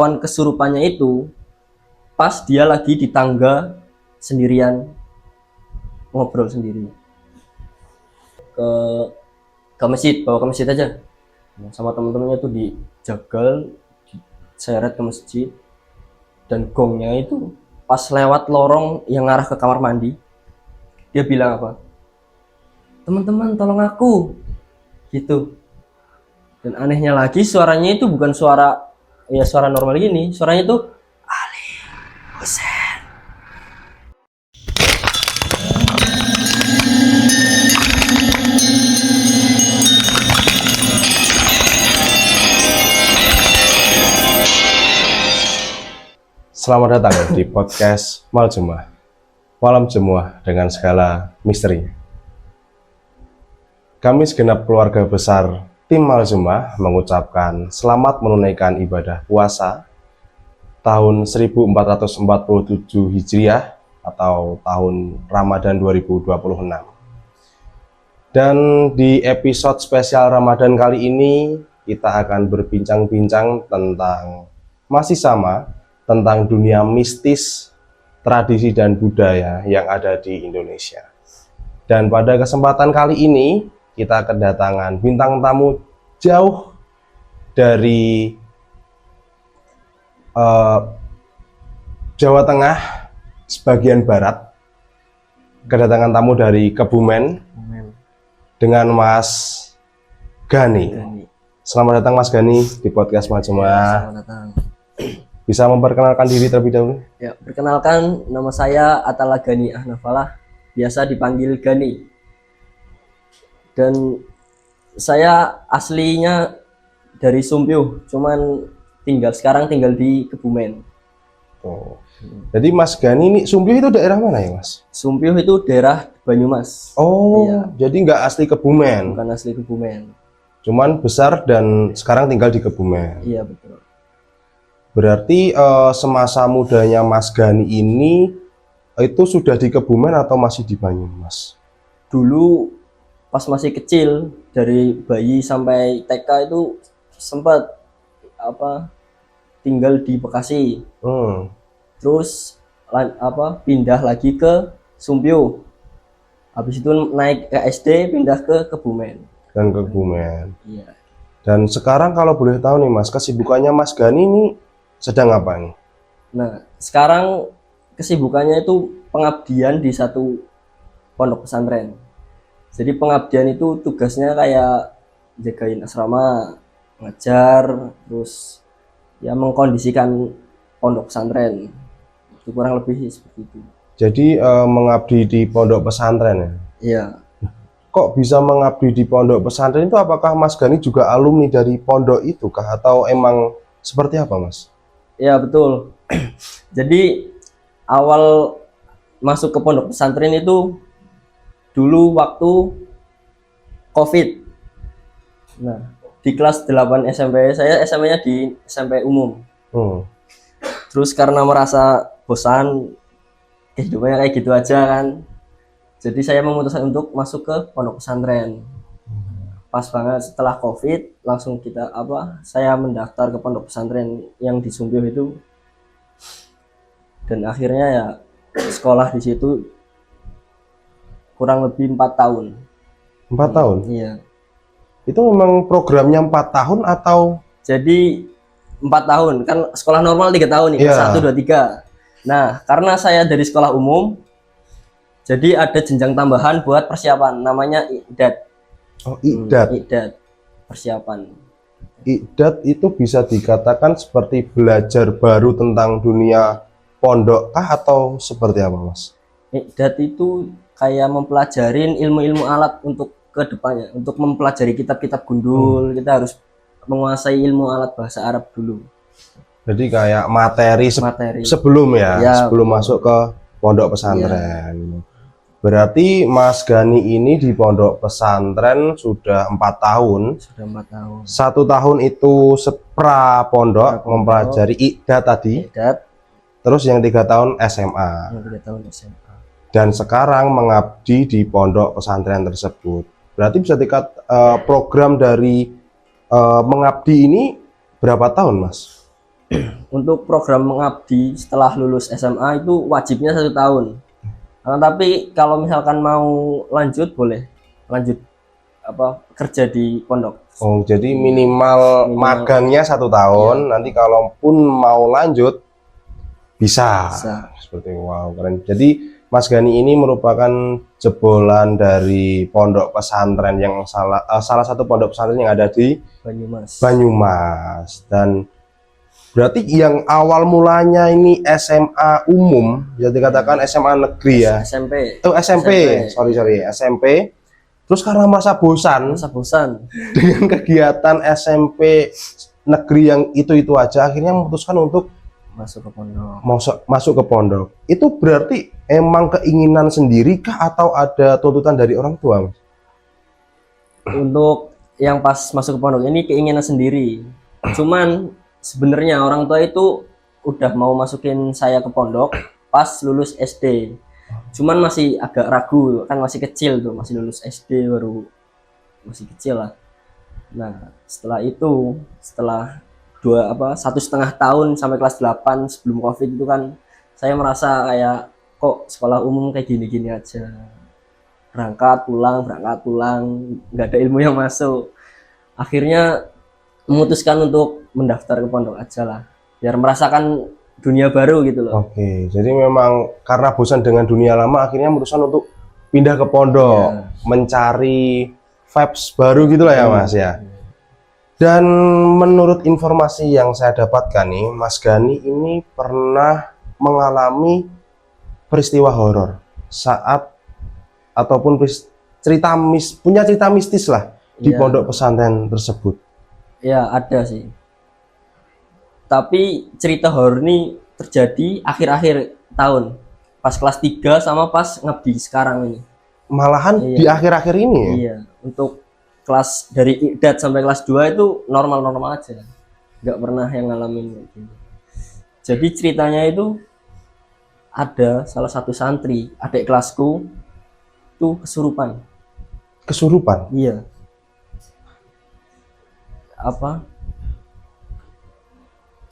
Kawan kesurupannya itu pas dia lagi di tangga sendirian ngobrol sendiri ke masjid, bawa ke masjid aja. Sama temen-temennya tuh dijagal, diseret ke masjid, dan gongnya itu pas lewat lorong yang ngarah ke kamar mandi, dia bilang apa? Teman-teman tolong aku, gitu. Dan anehnya lagi suaranya itu bukan suara normal gini, suaranya itu Ali Hussein. Selamat datang di podcast Malam Jemuah dengan segala misteri. Kami segenap keluarga besar tim Maljumah mengucapkan selamat menunaikan ibadah puasa tahun 1447 Hijriah atau tahun Ramadan 2026. Dan di episode spesial Ramadan kali ini kita akan berbincang-bincang tentang dunia mistis, tradisi dan budaya yang ada di Indonesia. Dan pada kesempatan kali ini kita kedatangan bintang tamu jauh dari Jawa Tengah sebagian barat. Kedatangan tamu dari Kebumen dengan Mas Gani. Selamat datang Mas Gani di podcast Maljumah. Selamat datang. Bisa memperkenalkan diri terlebih dahulu? Ya, perkenalkan, nama saya Atala Gani Ahnafalah, biasa dipanggil Gani. Dan saya aslinya dari Sumpyuh, cuman sekarang tinggal di Kebumen. Oh. Jadi Mas Gani ini Sumpyuh itu daerah mana ya Mas? Sumpyuh itu daerah Banyumas. Oh, Iya. jadi nggak asli Kebumen? Bukan asli Kebumen. Cuman besar dan sekarang tinggal di Kebumen. Iya, betul. Berarti semasa mudanya Mas Gani ini itu sudah di Kebumen atau masih di Banyumas? Dulu pas masih kecil, dari bayi sampai TK itu sempat tinggal di Bekasi. Terus pindah lagi ke Sumpyuh. Habis itu naik ke SD, pindah ke Kebumen. Dan Kebumen. Iya. Dan sekarang kalau boleh tahu nih Mas, kesibukannya Mas Gani ini sedang apa nih? Nah, sekarang kesibukannya itu pengabdian di satu pondok pesantren. Jadi pengabdian itu tugasnya kayak jagain asrama, ngajar, terus ya mengkondisikan pondok pesantren. Itu kurang lebih seperti itu. Jadi mengabdi di pondok pesantren ya? Iya. Kok bisa mengabdi di pondok pesantren itu? Apakah Mas Gani juga alumni dari pondok itu kah? Atau emang seperti apa Mas? Ya betul. Jadi awal masuk ke pondok pesantren itu dulu waktu COVID. Nah, di kelas 8 SMP, saya SMP-nya di SMP umum. Terus karena merasa bosan, kehidupannya kayak gitu aja kan. Jadi saya memutuskan untuk masuk ke pondok pesantren. Pas banget setelah COVID, langsung saya mendaftar ke pondok pesantren yang di Sumpyuh itu. Dan akhirnya ya sekolah di situ kurang lebih 4 tahun. 4 tahun? Iya. Itu memang programnya 4 tahun atau? Jadi 4 tahun, kan sekolah normal 3 tahun nih, 1, 2, 3. Nah, karena saya dari sekolah umum, jadi ada jenjang tambahan buat persiapan, namanya IDAT. Oh, IDAT. IDAT, persiapan. IDAT itu bisa dikatakan seperti belajar baru tentang dunia pondok kah atau seperti apa Mas? IDAT itu kayak mempelajarin ilmu-ilmu alat untuk kedepannya, untuk mempelajari kitab-kitab gundul. Kita harus menguasai ilmu alat bahasa Arab dulu. Jadi kayak materi sebelum sebelum masuk ke pondok pesantren. Ya. Berarti Mas Gani ini di pondok pesantren sudah 4 tahun. Sudah 4 tahun. 1 tahun itu sepra pondok mempelajari IDAT tadi. IDAT. Terus yang 3 tahun SMA. Yang 3 tahun SMA. Dan sekarang mengabdi di pondok pesantren tersebut. Berarti bisa program dari mengabdi ini berapa tahun Mas? Untuk program mengabdi setelah lulus SMA itu wajibnya 1 tahun. Tapi kalau misalkan mau lanjut boleh lanjut kerja di pondok. Oh, jadi minimal magangnya 1 tahun. Nanti kalaupun mau lanjut bisa. Seperti wow, keren. Jadi Mas Gani ini merupakan jebolan dari pondok pesantren yang salah satu pondok pesantren yang ada di Banyumas. Dan berarti yang awal mulanya ini SMA umum, bisa dikatakan SMA negeri ya. SMP. SMP. Terus karena masa bosan dengan kegiatan SMP negeri yang itu aja, akhirnya memutuskan untuk masuk ke pondok. Itu berarti emang keinginan sendiri kah atau ada tuntutan dari orang tua, Mas? Untuk yang pas masuk ke pondok ini keinginan sendiri. Cuman sebenarnya orang tua itu udah mau masukin saya ke pondok pas lulus SD. Cuman masih agak ragu, kan masih kecil tuh, masih lulus SD baru, masih kecil lah. Nah, setelah 1,5 tahun sampai kelas 8 sebelum COVID itu kan saya merasa kayak kok sekolah umum kayak gini-gini aja, berangkat pulang nggak ada ilmu yang masuk. Akhirnya memutuskan untuk mendaftar ke pondok aja lah, biar merasakan dunia baru gitu loh. Oke, jadi memang karena bosan dengan dunia lama akhirnya memutuskan untuk pindah ke pondok, mencari vibes baru gitulah ya Mas ya. Dan menurut informasi yang saya dapatkan nih, Mas Gani ini pernah mengalami peristiwa horor saat ataupun punya cerita mistis lah di pondok pesantren tersebut. Ya, ada sih. Tapi cerita horor ini terjadi akhir-akhir tahun, pas kelas 3 sama pas ngabdi sekarang ini. Malahan di akhir-akhir ini ya? Iya, untuk kelas dari Iqdad sampai kelas 2 itu normal-normal aja, nggak pernah yang ngalamin kayak gitu. Jadi ceritanya itu ada salah satu santri adik kelasku tuh kesurupan. Iya.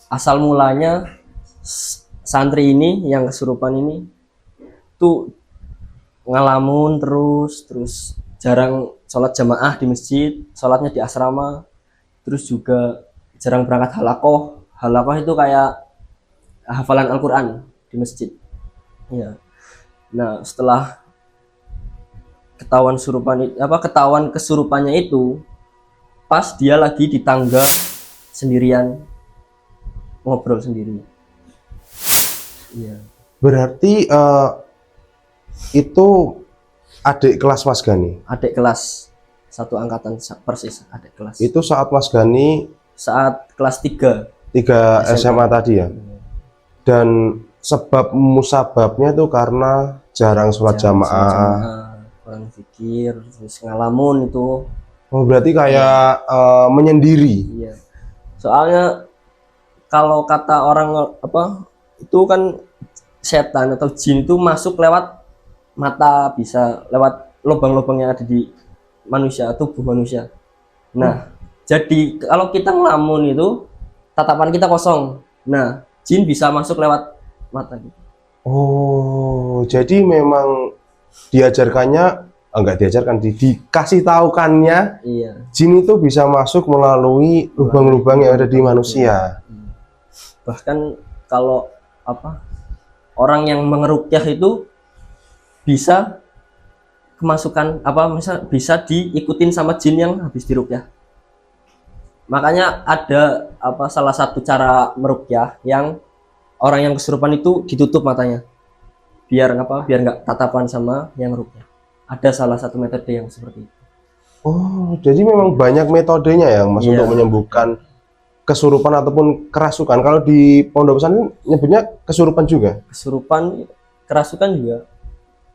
Asal mulanya santri ini yang kesurupan ini tuh ngalamun terus jarang sholat jamaah di masjid, sholatnya di asrama, terus juga jarang berangkat halakoh itu kayak hafalan Al-Quran di masjid. Ya. Nah, setelah ketahuan kesurupannya itu pas dia lagi di tangga sendirian ngobrol sendiri. Iya. Berarti itu adik kelas Mas Gani? Adik kelas, satu angkatan persis, adik kelas. Itu saat Mas Gani saat kelas 3 SMA tadi ya? Dan sebab musababnya itu karena jarang sholat jamaah, kurang pikir, terus ngalamun itu. Oh, berarti kayak menyendiri. Iya. Soalnya kalau kata orang itu kan setan atau jin itu masuk lewat mata, bisa lewat lubang-lubang yang ada di manusia, tubuh manusia. Nah, jadi kalau kita ngelamun itu tatapan kita kosong. Nah, jin bisa masuk lewat mata gitu. Oh, jadi memang dikasih tahukannya, jin itu bisa masuk melalui lubang-lubang yang ada di manusia. Bahkan kalau orang yang mengerukyah itu bisa kemasukan misal bisa diikutin sama jin yang habis dirukyah. Makanya ada salah satu cara merukyah yang orang yang kesurupan itu ditutup matanya biar nggak tatapan sama yang rukyah. Ada salah satu metode yang seperti itu. Oh, jadi memang banyak metodenya ya Mas untuk menyembuhkan kesurupan ataupun kerasukan. Kalau di pondok pesantren nyebutnya kesurupan juga. Kesurupan, kerasukan juga.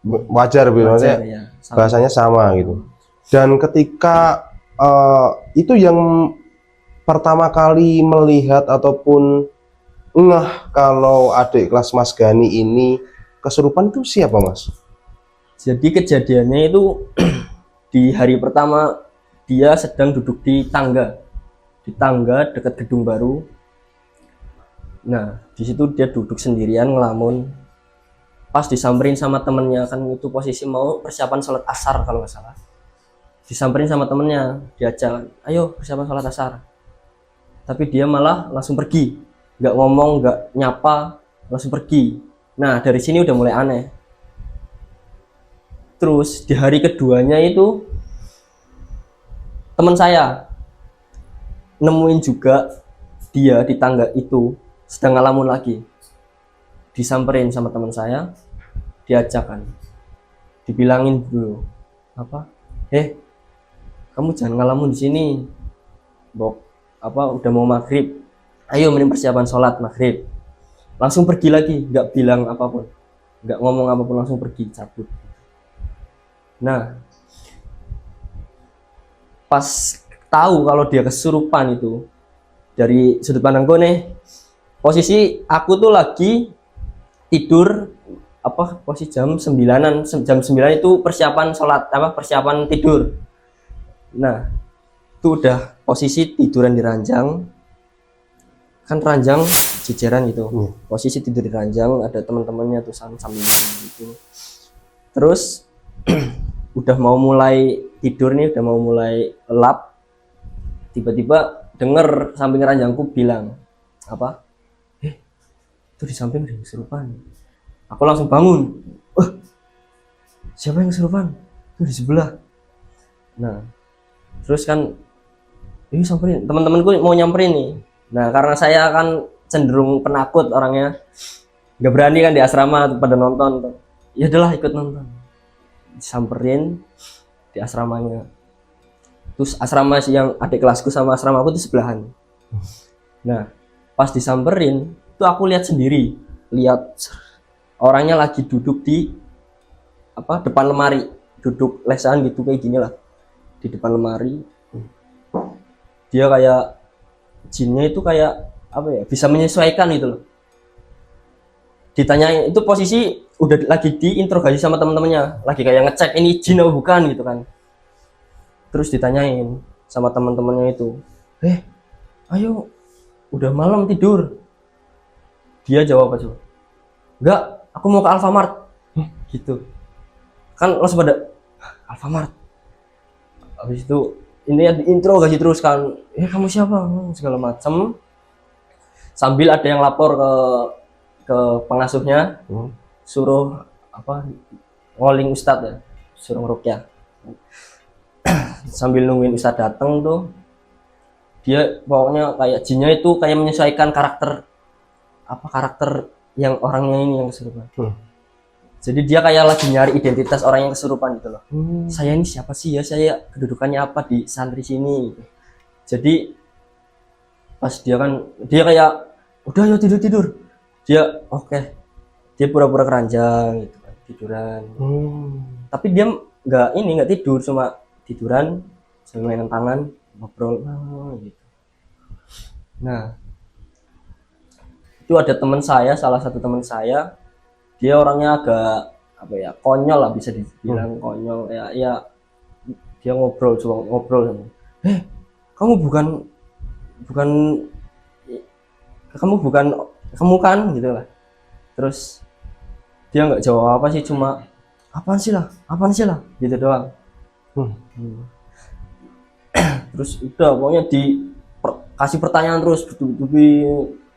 Wajar maksudnya ya, bahasanya sama gitu. Dan ketika itu yang pertama kali melihat ataupun kalau adik kelas Mas Gani ini kesurupan itu siapa Mas? Jadi kejadiannya itu di hari pertama dia sedang duduk di tangga dekat gedung baru. Nah, di situ dia duduk sendirian ngelamun. Pas disamperin sama temennya, kan itu posisi mau persiapan sholat asar kalau nggak salah. Disamperin sama temennya, diajak, ayo persiapan sholat asar. Tapi dia malah langsung pergi, nggak ngomong, nggak nyapa, langsung pergi. Nah, dari sini udah mulai aneh. Terus di hari keduanya itu teman saya nemuin juga dia di tangga itu sedang ngelamun lagi. Disamperin sama teman saya, diajak kan, dibilangin dulu apa, kamu jangan ngelamun di sini, Bok, udah mau maghrib, ayo mending persiapan sholat maghrib. Langsung pergi lagi, nggak bilang apapun, nggak ngomong apapun, langsung pergi cabut. Nah, pas tahu kalau dia kesurupan itu, dari sudut pandangku nih, posisi aku tuh lagi tidur, posisi jam 9-an, jam 9 itu persiapan sholat, persiapan tidur. Nah, itu udah posisi tiduran di ranjang, kan ranjang jejeran gitu. Posisi tidur di ranjang, ada teman-temannya tuh sambil gitu. Terus udah mau mulai tidur nih, udah mau mulai lelap, tiba-tiba denger samping ranjangku bilang itu di samping ada kesurupan. Aku langsung bangun, siapa yang kesurupan? Itu di sebelah. Nah, terus kan ini samperin, teman-temanku mau nyamperin nih. Nah, karena saya kan cenderung penakut orangnya, nggak berani kan di asrama pada nonton. Ya udahlah, ikut nonton. Disamperin di asramanya. Terus asrama yang adik kelasku sama asrama aku itu sebelahan. Nah, pas disamperin itu aku lihat sendiri, lihat orangnya lagi duduk di depan lemari, duduk lesehan gitu kayak gini lah, di depan lemari. Dia kayak jinnya itu kayak bisa menyesuaikan gitu loh. Ditanyain, itu posisi udah lagi diinterogasi sama teman-temannya, lagi kayak ngecek ini jin atau bukan gitu kan. Terus ditanyain sama teman-temannya itu, ayo udah malam tidur. Dia jawab aja, enggak, aku mau ke Alfamart. Gitu kan, langsung pada Alfamart. Habis itu ini diinterogasi terus kan, kamu siapa, segala macam, sambil ada yang lapor ke pengasuhnya, suruh ngoling ustadz ya, suruh ngerukyah. Sambil nungguin ustadz datang tuh, dia pokoknya kayak jinnya itu kayak menyesuaikan karakter yang orangnya ini yang kesurupan. Jadi dia kayak lagi nyari identitas orang yang kesurupan gitu loh. Saya ini siapa sih ya, saya kedudukannya apa di santri sini gitu. Jadi pas dia kayak udah ayo tidur, dia dia pura-pura keranjang gitu kan, tiduran. Tapi dia nggak tidur, cuma tiduran sambil mainan tangan, ngobrol gitu. Nah, itu ada teman saya, salah satu teman saya, dia orangnya agak konyol lah, bisa dibilang konyol ya. Dia ngobrol sama, kamu kan gitu lah. Terus dia nggak jawab apa sih, cuma apaan sih lah gitu doang. Terus udah pokoknya kasih pertanyaan terus bertubi-tubi,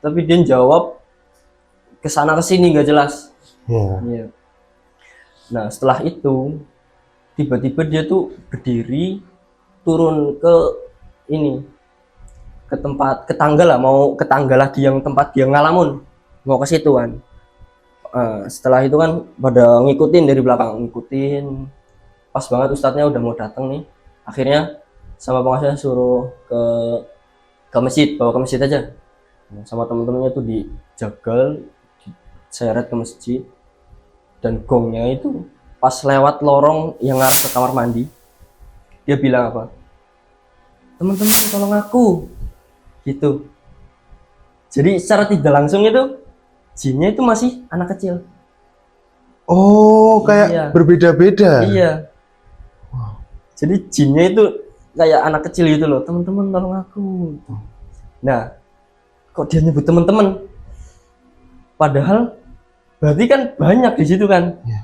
tapi dia jawab kesana kesini nggak jelas. Yeah. Nah, setelah itu tiba-tiba dia tuh berdiri, turun ke tangga lah, mau ke tangga lagi yang tempat dia ngalamun, mau ke situ kan. Setelah itu kan pada ngikutin dari belakang, pas banget ustadznya udah mau datang nih. Akhirnya sama pengasuhnya suruh ke masjid, bawa ke masjid aja. Sama temen-temennya tuh dijagal, diseret ke masjid. Dan gongnya itu pas lewat lorong yang ngarah ke kamar mandi, dia bilang teman-teman tolong aku gitu. Jadi secara tidak langsung itu jinnya itu masih anak kecil. Oh, kayak berbeda-beda. Iya. Jadi jinnya itu kayak anak kecil gitu loh, teman-teman tolong aku. Nah, kok dia nyebut teman-teman, Padahal berarti kan banyak di situ kan. Iya.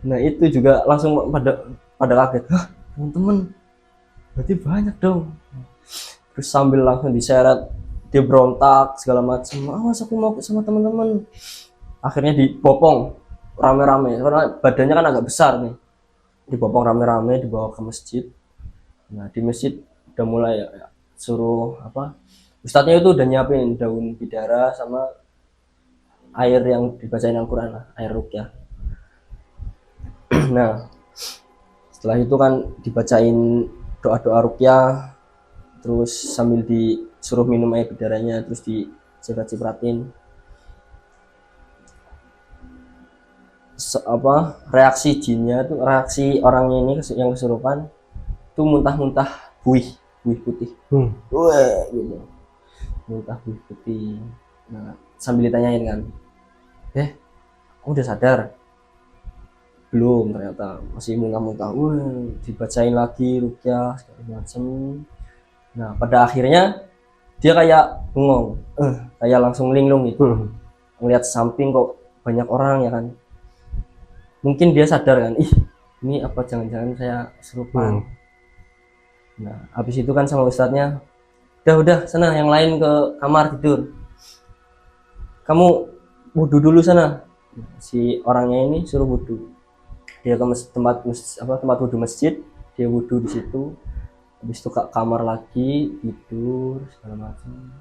Nah itu juga langsung pada kaget. Hah, teman-teman, berarti banyak dong. Terus sambil langsung diseret, dia berontak segala macam. Awas aku mau sama teman-teman. Akhirnya dibopong rame-rame karena badannya kan agak besar nih. Dibopong rame-rame dibawa ke masjid. Nah di masjid udah mulai ya, suruh apa? Ustadznya itu udah nyiapin daun bidara sama air yang dibacain Al-Quran lah, air ruqyah. Nah setelah itu kan dibacain doa-doa ruqyah, terus sambil disuruh minum air bidaranya, terus diciprat-cipratin. Reaksi jinnya tuh, reaksi orangnya ini yang kesurupan tuh muntah-muntah buih putih. Wah, gitu. Muntah buih putih. Nah, sambil ditanyain kan, kamu udah sadar? Belum, ternyata masih muntah-muntah. Dibacain lagi ruqyah segala macem. Nah, pada akhirnya dia kayak bengong, kayak langsung linglung gitu. Ngeliat samping kok banyak orang ya kan. Mungkin dia sadar kan, ini apa jangan-jangan saya kesurupan. Nah, habis itu kan sama ustadznya, udah sana yang lain ke kamar tidur. Kamu wudhu dulu sana. Si orangnya ini suruh wudhu. Dia ke tempat wudhu masjid, dia wudhu di situ. Habis itu ke kamar lagi tidur segala macam.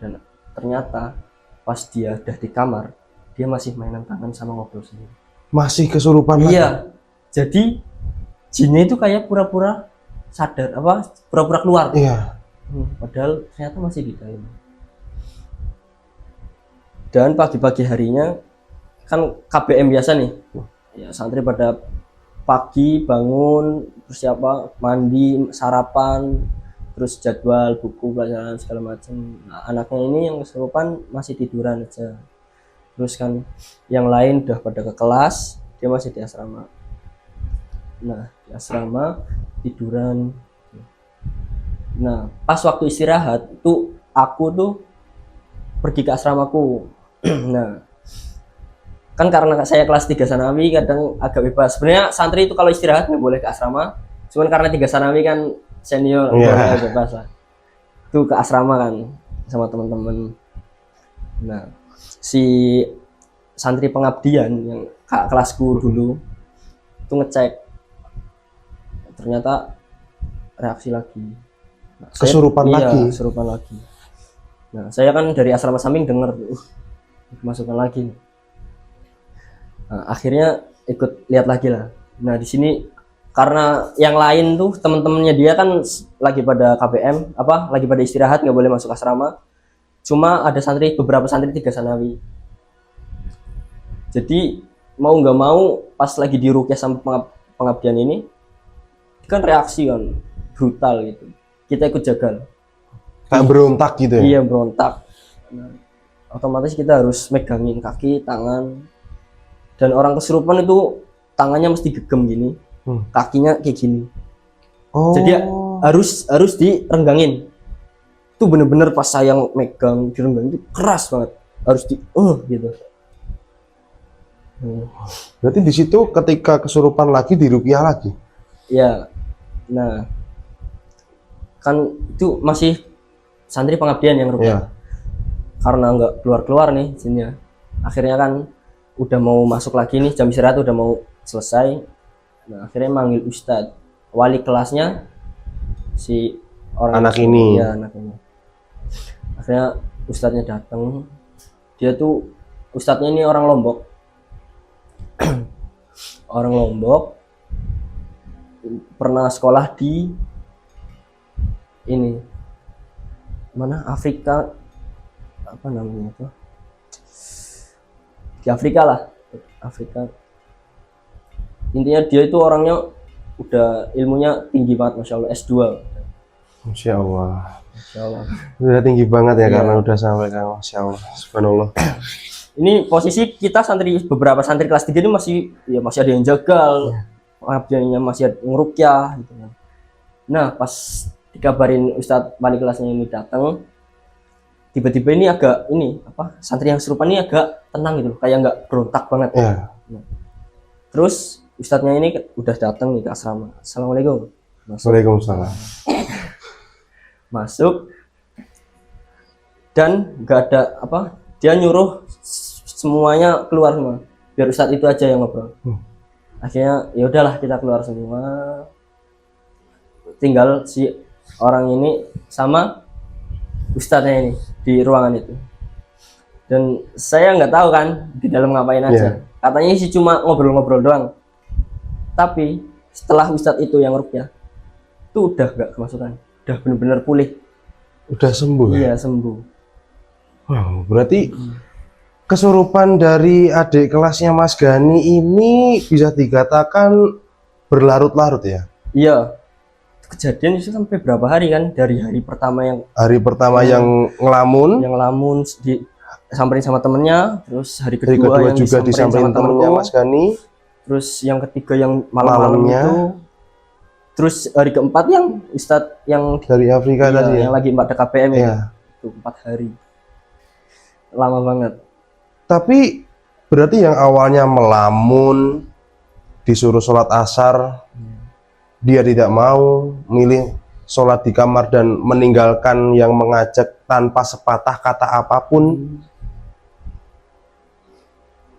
Dan ternyata pas dia udah di kamar, dia masih mainan tangan sama ngobrol sendiri. Masih kesurupan lagi? Iya. Jadi jinnya itu kayak pura-pura sadar, pura-pura keluar. Iya. Padahal ternyata masih di dalam. Dan pagi-pagi harinya kan KBM biasa nih. Ya, santri pada pagi bangun, terus mandi, sarapan, terus jadwal buku pelajaran segala macam. Nah, anaknya ini yang kesurupan masih tiduran aja. Terus kan yang lain udah pada ke kelas, dia masih di asrama. Nah di asrama tiduran. Nah pas waktu istirahat tuh aku tuh pergi ke asramaku. Nah kan karena saya kelas 3 sanawi kadang agak bebas. Sebenarnya santri itu kalau istirahat nggak boleh ke asrama, cuman karena 3 sanawi kan senior, bebas lah. Tuh ke asrama kan sama teman-teman. Nah si santri pengabdian yang kelasku dulu itu ngecek, ternyata reaksi lagi. Nah, kesurupan lagi. Nah saya kan dari asrama samping denger masukkan lagi. Nah, akhirnya ikut lihat lagi lah. Nah di sini karena yang lain tuh teman-temannya dia kan lagi pada KBM, lagi pada istirahat nggak boleh masuk asrama. Cuma ada beberapa santri 3 sanawi. Jadi mau nggak mau pas lagi di ruqyah sama pengabdian ini kan reaksi kan brutal gitu. Kita ikut jagal. Kayak berontak gitu ya? Iya berontak. Nah, otomatis kita harus megangin kaki, tangan. Dan orang kesurupan itu tangannya mesti gegem gini, kakinya kayak gini. Jadi harus direnggangin. Itu bener-bener pas saya megang direnggang itu keras banget, harus gitu. Berarti di situ ketika kesurupan lagi diruqyah lagi? Ya, nah kan itu masih santri pengabdian yang ruqyah. Karena nggak keluar nih jinnya, akhirnya kan udah mau masuk lagi nih, jam istirahat udah mau selesai. Nah akhirnya manggil ustadz, wali kelasnya si anak ini. Akhirnya ustadznya datang. Dia tuh ustadznya ini orang Lombok. Orang Lombok, pernah sekolah di ini mana Afrika, apa namanya itu, di Afrika lah, Afrika. Intinya dia itu orangnya udah ilmunya tinggi banget, masya Allah, S2. Masya Allah. Masya Allah. Udah tinggi banget ya, karena udah sampai kan, masya Allah, subhanallah. Ini posisi kita beberapa santri kelas 3 ini masih ada yang jagal, pengabdiannya masih ada ngeruqyah gitu kan. Nah pas dikabarin ustadz wali kelasnya ini datang, tiba-tiba ini agak ini apa santri yang kesurupan ini agak tenang gitu, kayak nggak berontak banget. Ya. Terus ustadznya ini udah datang nih ke asrama. Assalamualaikum. Waalaikumsalam. Masuk dan nggak ada apa, dia nyuruh semuanya keluar semua, biar ustadz itu aja yang ngobrol. Akhirnya ya udahlah kita keluar semua, tinggal si orang ini sama ustadznya ini di ruangan itu. Dan saya nggak tahu kan di dalam ngapain aja. Katanya sih cuma ngobrol-ngobrol doang. Tapi setelah ustadz itu yang ruqyah, itu udah nggak kemasukan, udah bener-bener pulih. Udah sembuh. Iya sembuh. Wow, berarti kesurupan dari adik kelasnya Mas Gani ini bisa dikatakan berlarut-larut ya? Iya. Kejadian itu sampai berapa hari kan, dari hari pertama yang yang ngelamun, disamperin sama temennya, terus hari hari kedua kedua yang juga disamperin disamperin sama temennya temenku, Mas Gani, terus yang ketiga yang malam-malam Malamnya. itu, terus hari keempat yang ustadz yang dari Afrika tadi ya? yang lagi 4 KPM Iya. itu 4 hari, lama banget. Tapi berarti yang awalnya melamun, disuruh sholat asar, dia tidak mau, milih sholat di kamar dan meninggalkan yang mengajak tanpa sepatah kata apapun.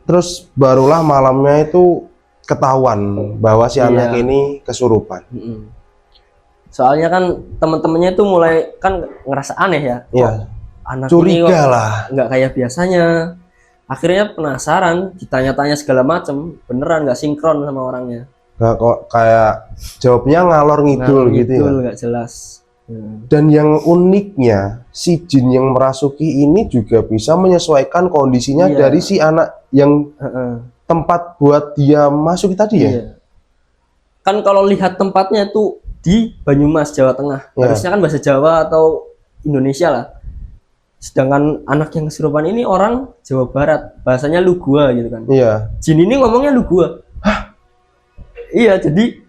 Terus barulah malamnya itu ketahuan bahwa si anak ini kesurupan. Soalnya kan teman-temannya itu mulai kan ngerasa aneh ya. Iya. Anak Curiga ini kok lah. nggak kayak biasanya. Akhirnya penasaran, ditanya-tanya segala macam, beneran nggak sinkron sama orangnya. Nggak kok kayak jawabnya ngalor ngidul gitu ya. Nggak jelas. Dan yang uniknya, si jin yang merasuki ini juga bisa menyesuaikan kondisinya dari si anak yang tempat buat dia masuk tadi ya. Kan kalau lihat tempatnya itu di Banyumas, Jawa Tengah. Harusnya kan bahasa Jawa atau Indonesia lah. Sedangkan anak yang kesurupan ini orang Jawa Barat, bahasanya lu gua gitu kan. Iya. Jin ini ngomongnya lu gua. Hah? Iya, jadi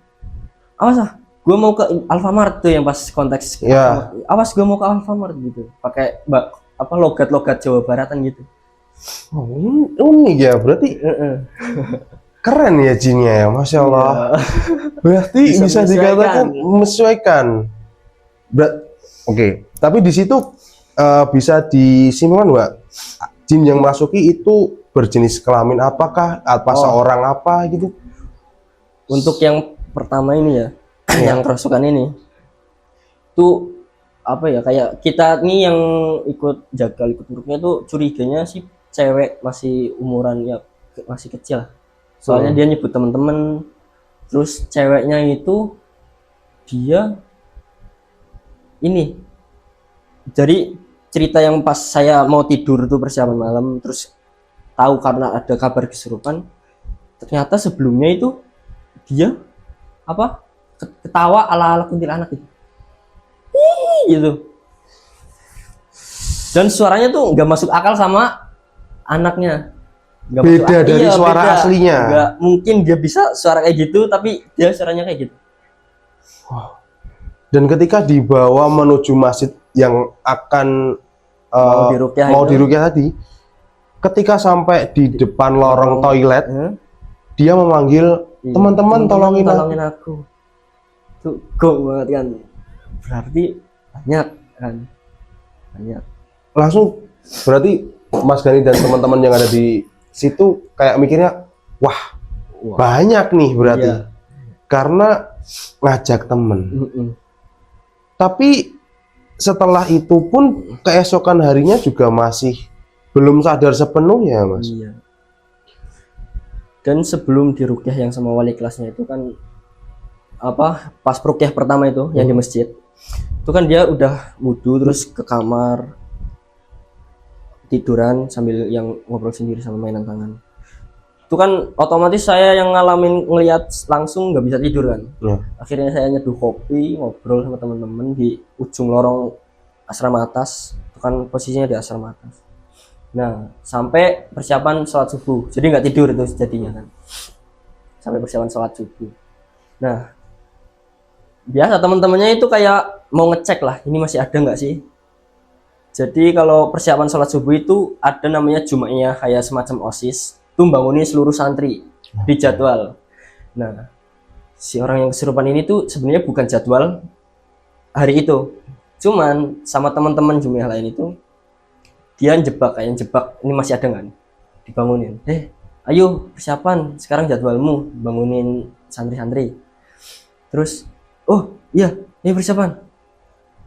awas ah, gua mau ke Alfamart tuh yang pas konteks. Iya. Awas gua mau ke Alfamart gitu. Pakai logat-logat Jawa Baratan gitu. Oh, unik ya, berarti keren ya jinnya ya, Masya Allah. Berarti bisa dikatakan menyesuaikan. Oke, tapi di situ bisa disimpulkan Mbak, jin yang masuki itu berjenis kelamin apakah, seorang apa gitu? Untuk yang pertama ini ya, yang kerasukan ini, itu apa ya, kayak kita nih yang ikut jagal, ikut grupnya tuh curiganya sih cewek masih umuran ya masih kecil. Soalnya dia nyebut temen-temen, terus ceweknya itu dia ini, jadi cerita yang pas saya mau tidur tuh persiapan malam, terus tahu karena ada kabar kesurupan, ternyata sebelumnya itu dia apa ketawa ala-ala kuntilanak gitu, dan suaranya tuh nggak masuk akal sama anaknya. Gak beda dari suara aslinya. Nggak mungkin dia bisa suara kayak gitu, tapi dia suaranya kayak gitu. Wow. Dan ketika dibawa menuju masjid yang akan mau diruqyah tadi, ketika sampai di depan lorong toilet, dia memanggil teman-teman, tolongin aku. Tuh gong banget kan, berarti banyak kan, banyak. Langsung berarti Mas Gani dan teman-teman yang ada di situ kayak mikirnya, wah banyak nih berarti, karena ngajak temen. Tapi setelah itu pun keesokan harinya juga masih belum sadar sepenuhnya, Mas. Iya. Dan sebelum diruqyah yang sama wali kelasnya itu kan apa, pas ruqyah pertama itu yang di masjid, itu kan dia udah wudu terus ke kamar tiduran sambil yang ngobrol sendiri sama mainan tangan. Itu kan otomatis saya yang ngelihat langsung nggak bisa tidur kan. Akhirnya saya nyeduh kopi, ngobrol sama teman-teman di ujung lorong asrama atas. Itu kan posisinya di asrama atas. Nah, sampai persiapan sholat subuh. Jadi nggak tidur itu jadinya kan. Sampai persiapan sholat subuh. Nah, biasa teman-temannya itu kayak mau ngecek lah, ini masih ada nggak sih? Jadi kalau persiapan sholat subuh itu ada namanya Jumaiyah, kayak semacam OSIS. Itu bangunin seluruh santri di jadwal. Nah, si orang yang kesurupan ini tuh sebenarnya bukan jadwal hari itu. Cuman sama teman-teman Jumaiyah lain itu dia jebak, ini masih ada nggak nih? Dibangunin. Ayo persiapan, sekarang jadwalmu, bangunin santri-santri. Terus, oh iya, ini persiapan.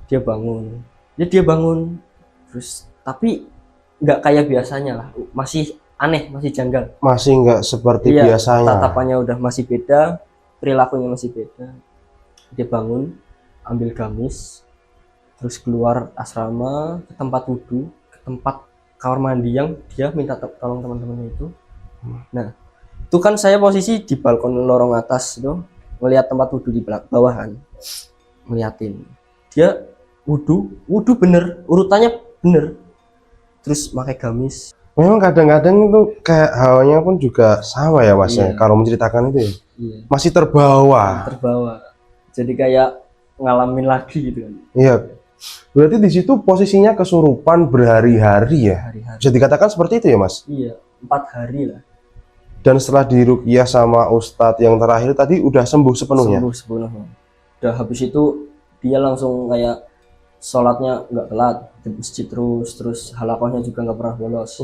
Dia bangun. Terus tapi nggak kayak biasanya lah, masih aneh, masih janggal, Masih nggak seperti iya, biasanya. tatapannya udah masih beda, perilakunya masih beda. Dia bangun, ambil gamis, terus keluar asrama ke tempat wudhu, ke tempat kamar mandi yang dia minta tolong teman-temannya itu. Nah, itu kan saya posisi di balkon lorong atas itu, melihat tempat wudhu di bawahan, ngeliatin dia wudhu bener, urutannya bener, terus pakai gamis. Memang kadang-kadang itu kayak hawanya pun juga sama ya Mas ya, Iya. kalau menceritakan itu ya. Iya, Masih terbawa. terbawa, jadi kayak ngalamin lagi gitu kan, Iya. Berarti di situ posisinya kesurupan berhari-hari ya. hari-hari. Bisa dikatakan seperti itu ya Mas. Iya, 4 hari lah. Dan setelah diruqyah sama ustadz yang terakhir tadi udah sembuh sepenuhnya. Sembuh sepenuhnya. Udah habis itu dia langsung kayak sholatnya nggak telat di masjid, terus halakohnya juga nggak pernah bolos.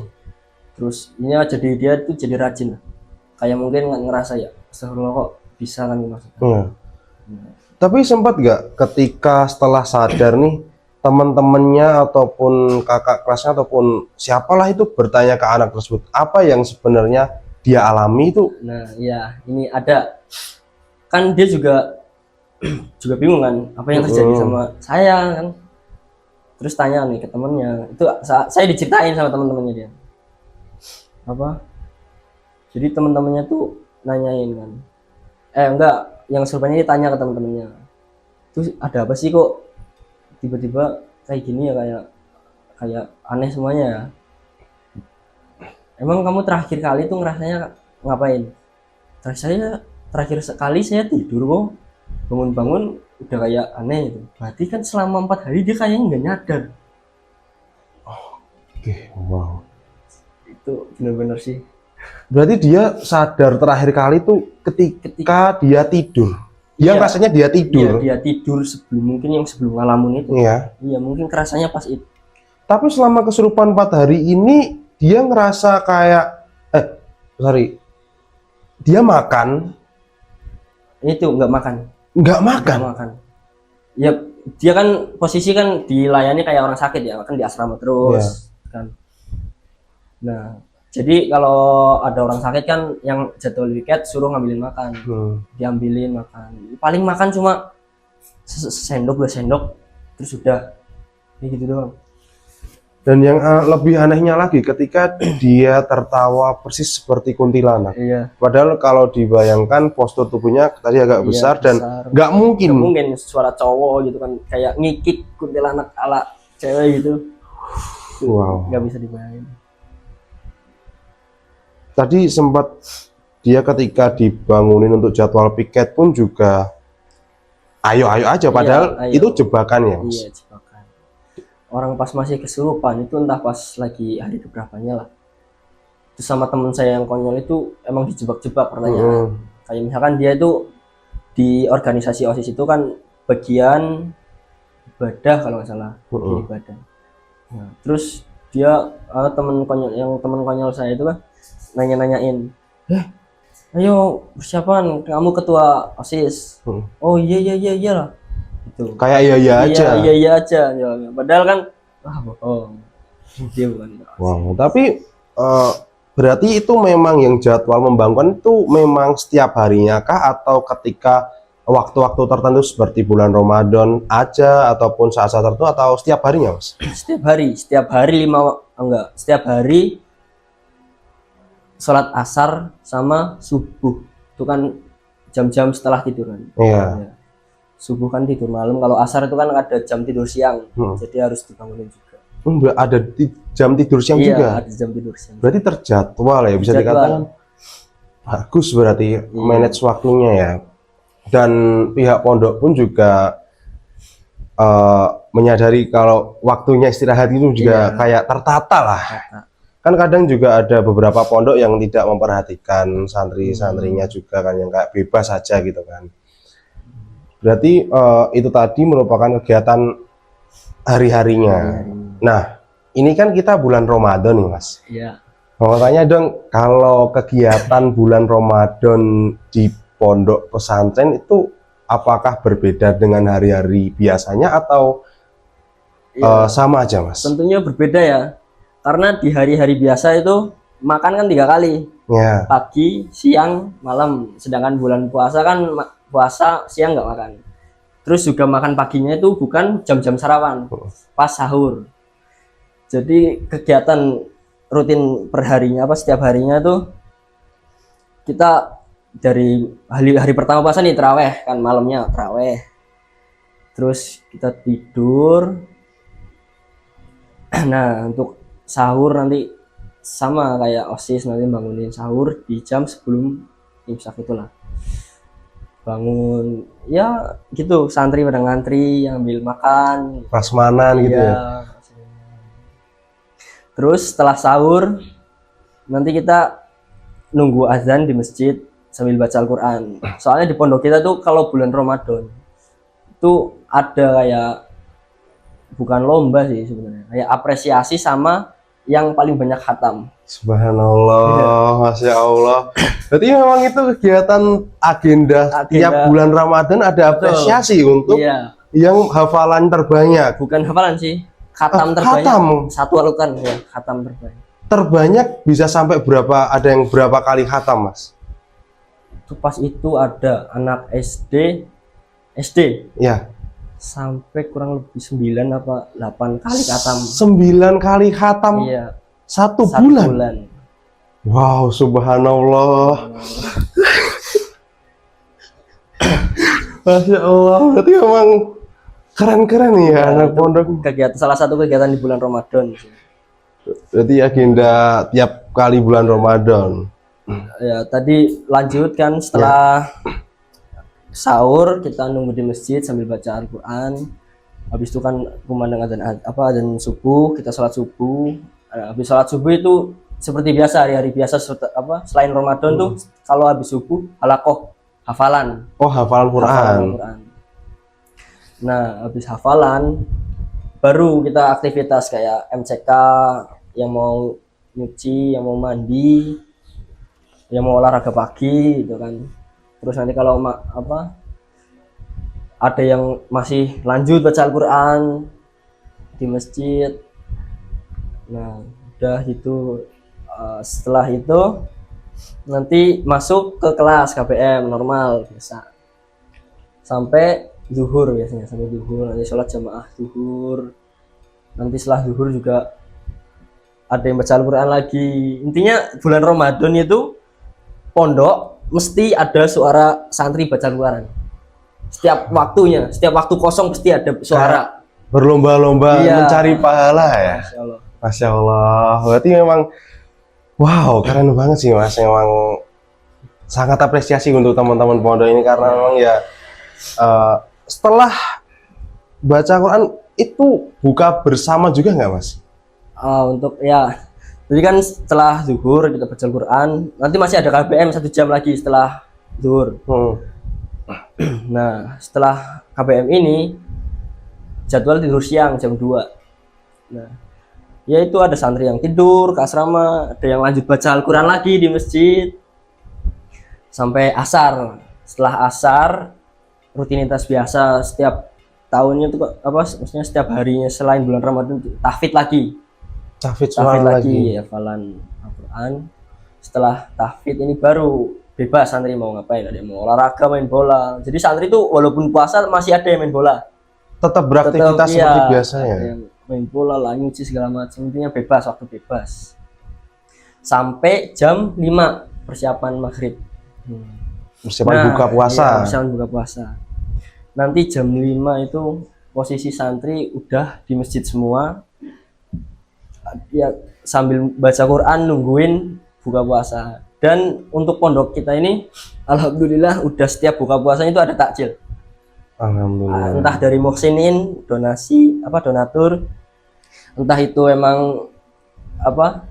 Terus ini jadi dia tuh jadi rajin lah. Kayak mungkin ngerasa ya, astagfirullah kok bisa kan maksudnya. Iya. Tapi sempat nggak ketika setelah sadar nih teman-temannya ataupun kakak kelasnya ataupun siapalah itu bertanya ke anak tersebut apa yang sebenarnya dia alami itu? Nah, iya, ini ada kan dia juga bingung kan apa yang terjadi sama saya kan. Terus tanya nih ke temennya, itu saya diceritain sama teman-temannya dia. Apa? Jadi teman-temannya tuh nanyain kan. Enggak, yang serupannya ditanya ke teman-temannya. Terus ada apa sih kok tiba-tiba kayak gini ya, kayak aneh semuanya ya. Emang kamu terakhir kali tuh ngerasanya ngapain? Terakhir sekali saya tidur kok, bangun-bangun udah kayak aneh gitu. Berarti kan selama 4 hari dia kayaknya nggak nyadar. Oke, wow. Itu bener-bener sih. Berarti dia sadar terakhir kali tuh ketika dia tidur. Dia Iya. rasanya dia tidur. Dia tidur sebelum ngalamin itu. Iya. Iya, mungkin kerasanya pas itu. Tapi selama kesurupan 4 hari ini dia ngerasa kayak dia makan Itu nggak makan. nggak makan. Nggak makan. Ya, dia kan posisi kan dilayani kayak orang sakit ya, kan di asrama terus kan. Nah, jadi kalau ada orang sakit kan yang jadwal piket suruh ngambilin makan. Diambilin makan. Paling makan cuma sendok 2 sendok terus udah. Ini gitu doang. Dan yang lebih anehnya lagi ketika dia tertawa persis seperti kuntilanak. Iya. Padahal kalau dibayangkan postur tubuhnya tadi agak besar dan nggak mungkin. Nggak mungkin suara cowok gitu kan, kayak ngikik kuntilanak ala cewek gitu. Wow. Nggak bisa dibayangin. Tadi sempat dia ketika dibangunin untuk jadwal piket pun juga ayo aja, padahal ayo. itu jebakan ya Mas? Iya, jebakan. Orang pas masih kesurupan itu entah pas lagi hari keberapanya lah. Terus sama temen saya yang konyol itu emang dijebak-jebak pertanyaan. Kayak misalkan dia itu di organisasi OSIS itu kan bagian ibadah kalau nggak salah, bagian ibadah. Nah, terus dia temen konyol saya itu kan nanya-nanyain, ayo persiapan, kamu ketua OSIS. Oh iya lah. Gitu. Kayak iya aja. Iya aja jawabnya. Padahal kan bohong. Dia bukan. Wow, tapi berarti itu memang yang jadwal membangun itu memang setiap harinya kah atau ketika waktu-waktu tertentu seperti bulan Ramadan aja ataupun saat-saat tertentu atau setiap harinya Mas? Setiap hari setiap hari sholat asar sama subuh itu kan jam-jam setelah tidur kan. Iya. Ya. Subuh kan tidur malam, kalau asar itu kan ada jam tidur siang, jadi harus dibangunin juga. Ada jam tidur siang iya, juga? Ada jam tidur siang. Berarti terjadwal ya, bisa dikatakan bagus berarti manage waktunya ya. Dan pihak pondok pun juga menyadari kalau waktunya istirahat itu juga Iya. kayak tertata lah. Kan kadang juga ada beberapa pondok yang tidak memperhatikan santri-santrinya juga kan, yang kayak bebas saja gitu kan. Berarti itu tadi merupakan kegiatan hari-harinya. Nah, ini kan kita bulan Ramadan nih Mas. Iya. Mau tanya dong, kalau kegiatan bulan Ramadan di pondok pesantren itu apakah berbeda dengan hari-hari biasanya atau Iya. sama aja Mas? Tentunya berbeda ya. Karena di hari-hari biasa itu makan kan 3 kali. Ya, Pagi, siang, malam. Sedangkan bulan puasa kan puasa siang nggak makan. Terus juga makan paginya itu bukan jam-jam sarapan, pas sahur. Jadi kegiatan rutin perharinya setiap harinya tuh kita dari hari pertama puasa nih teraweh kan, malamnya teraweh. Terus kita tidur. Nah, untuk sahur nanti sama kayak OSIS, nanti bangunin sahur di jam sebelum imsak itulah. Bangun ya gitu, santri pada ngantri yang ambil makan prasmanan gitu ya. Terus setelah sahur nanti kita nunggu azan di masjid sambil baca Al-Quran. Soalnya di pondok kita tuh kalau bulan Ramadan itu ada kayak, bukan lomba sih sebenarnya, kayak apresiasi sama yang paling banyak khatam. Subhanallah, Masya Allah. Berarti memang itu kegiatan agenda tiap bulan Ramadan, ada apresiasi untuk yang hafalan terbanyak. Bukan hafalan sih, khatam terbanyak. Khatam. Satu Al-Quran ya, khatam terbanyak. Terbanyak bisa sampai berapa? Ada yang berapa kali khatam, Mas? Itu pas itu ada anak SD Ya. sampai kurang lebih 9 apa 8 kali khatam. 9 kali khatam. Iya. Satu bulan. Wow, subhanallah. Masya Allah. Berarti memang keren-keren ya anak pondok. Kegiatan, salah satu kegiatan di bulan Ramadan. Berarti agenda tiap kali bulan Ramadan. Ya, tadi lanjut kan setelah sahur kita nunggu di masjid sambil baca Al-Quran. Habis itu kan kumandang azan subuh, kita sholat subuh. Habis sholat subuh itu seperti biasa, hari-hari biasa selain Ramadan tuh kalau habis subuh halakoh hafalan. Oh, hafalan Quran. Nah, habis hafalan baru kita aktivitas kayak MCK, yang mau nyuci, yang mau mandi, yang mau olahraga pagi gitu kan. Terus nanti kalau ada yang masih lanjut baca Al-Quran di masjid. Nah, udah itu setelah itu nanti masuk ke kelas KBM normal biasa sampai zuhur, biasanya sampai zuhur, nanti sholat jamaah zuhur. Nanti setelah zuhur juga ada yang baca Al-Quran lagi. Intinya bulan Ramadan itu pondok mesti ada suara santri baca Al-Quran. Setiap waktunya, setiap waktu kosong pasti ada suara. Berlomba-lomba mencari pahala ya. Masya Allah. Masya Allah. Berarti memang wow, keren banget sih Mas. Memang sangat apresiasi untuk teman-teman pondok ini karena memang ya setelah baca Quran itu buka bersama juga nggak Mas? Untuk ya, jadi kan setelah zuhur kita baca Al-Quran, nanti masih ada KBM 1 jam lagi setelah zuhur. Nah, setelah KBM ini jadwal tidur siang jam 2. Nah, ya itu ada santri yang tidur ke asrama, ada yang lanjut baca Al-Quran lagi di masjid sampai asar. Setelah asar rutinitas biasa setiap tahunnya itu maksudnya setiap harinya selain bulan Ramadan tahfidz lagi. Tahfidz lagi hafalan Al-Quran. Setelah tahfidz ini baru bebas santri mau ngapain, ada yang mau olahraga, main bola. Jadi santri itu walaupun puasa masih ada yang main bola. Tetap beraktivitas seperti biasanya. Ada yang main bola lah, nyuci segala macam, intinya bebas, waktu bebas. Sampai jam 5 persiapan maghrib. Persiapan buka puasa. Iya, persiapan buka puasa. Nanti jam 5 itu posisi santri udah di masjid semua. Ya sambil baca Quran nungguin buka puasa. Dan untuk pondok kita ini alhamdulillah udah setiap buka puasanya itu ada takjil. Alhamdulillah. Entah dari muhsinin, donasi apa donatur, entah itu emang apa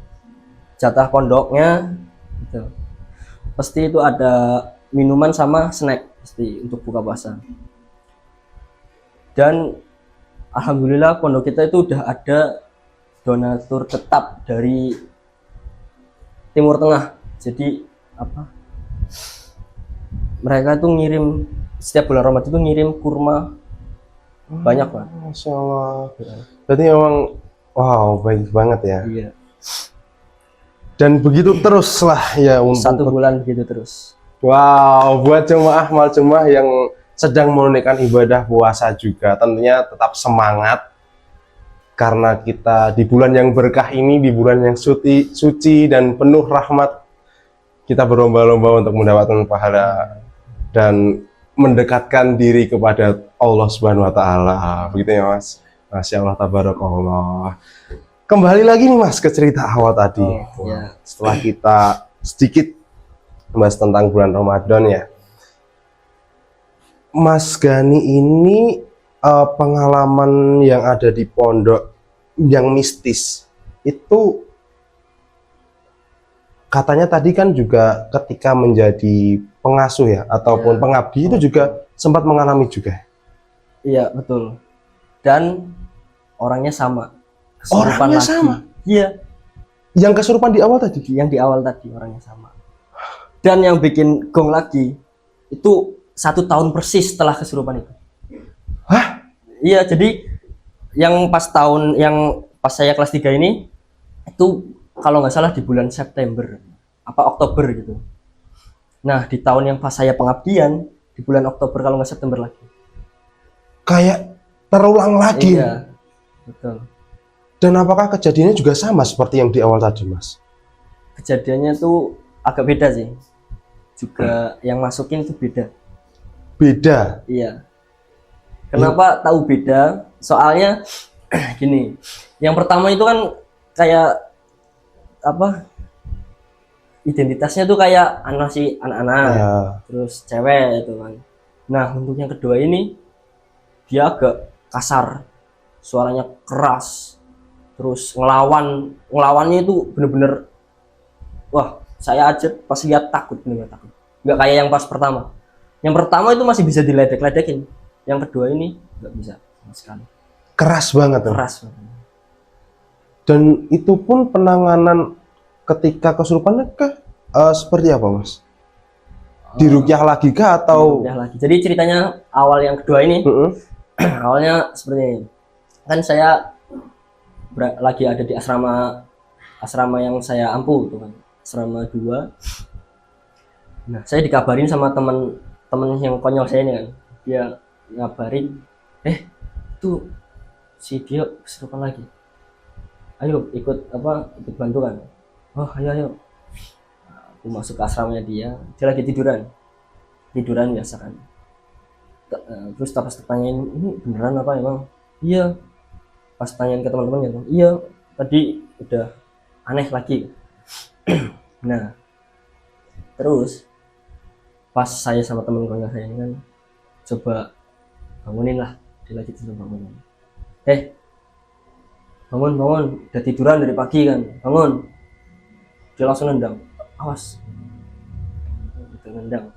jatah pondoknya gitu. Pasti itu ada minuman sama snack pasti untuk buka puasa. Dan alhamdulillah pondok kita itu udah ada donatur tetap dari Timur Tengah. Jadi apa? Mereka tuh ngirim setiap bulan Ramadan itu ngirim kurma banyak, Pak. Masya Allah. Berarti memang wow, baik banget ya. Iya. Dan begitu terus lah ya Satu untuk bulan begitu terus. wow, buat jemaah mal jemaah yang sedang menunaikan ibadah puasa juga tentunya tetap semangat karena kita di bulan yang berkah ini, di bulan yang suci dan penuh rahmat, kita berlomba-lomba untuk mendapatkan pahala dan mendekatkan diri kepada Allah Subhanahu wa taala. Begitu ya, Mas. Masya Allah, tabarakallah. Kembali lagi nih, Mas, ke cerita awal tadi. Ya. Setelah kita sedikit bahas tentang bulan Ramadan ya. Mas Gani ini pengalaman yang ada di pondok yang mistis itu katanya tadi kan juga ketika menjadi pengasuh ya ataupun Ya. pengabdi itu juga sempat mengalami juga. Iya, betul. Dan orangnya sama. Orangnya sama? Iya, Yang kesurupan di awal tadi. yang di awal tadi orangnya sama. Dan yang bikin gong lagi itu 1 tahun persis setelah kesurupan itu. Hah? Iya, jadi yang pas saya kelas 3 ini itu kalau nggak salah di bulan September apa Oktober gitu. Nah, di tahun yang pas saya pengabdian di bulan Oktober kalau nggak September lagi. Kayak terulang lagi. Iya, betul. Dan apakah kejadiannya juga sama seperti yang di awal tadi, Mas? Kejadiannya tuh agak beda sih. Juga yang masukin itu beda. Beda. Iya. Kenapa tahu beda? Soalnya gini. Yang pertama itu kan kayak apa? Identitasnya tuh kayak anak-anak, Ya. terus cewek itu kan. Nah, untuk yang kedua ini dia agak kasar, suaranya keras, terus ngelawannya itu bener-bener, wah saya aja pas lihat takut, bener-bener takut. Nggak kayak yang pas pertama. Yang pertama itu masih bisa diledek-ledekin, yang kedua ini nggak bisa sama sekali. Keras banget. Ya? Keras. Dan itu pun penanganan ketika kesurupannya seperti apa, Mas? Dirukyah lagi kah atau? Udah lagi. Jadi ceritanya awal yang kedua ini, awalnya seperti ini. Kan saya lagi ada di asrama yang saya ampuh, gitu kan. Asrama 2. Nah, saya dikabarin sama temen yang konyol saya ini kan. Dia ngabarin, tuh si dia kesurupan lagi. Ayo ikut bantu kan. Oh, ayo. Aku masuk ke asramanya dia lagi tiduran biasa kan. Terus pas tanyain, ini beneran apa emang? Iya. Pas tanyain ke teman-temannya, iya, tadi udah aneh lagi. Nah, terus pas saya sama temen keluarga saya ini kan coba bangunin lah, dia lagi tidur, bangunin. Bangun, udah tiduran dari pagi kan, bangun. Dia langsung nendang, awas, gitu, nendang.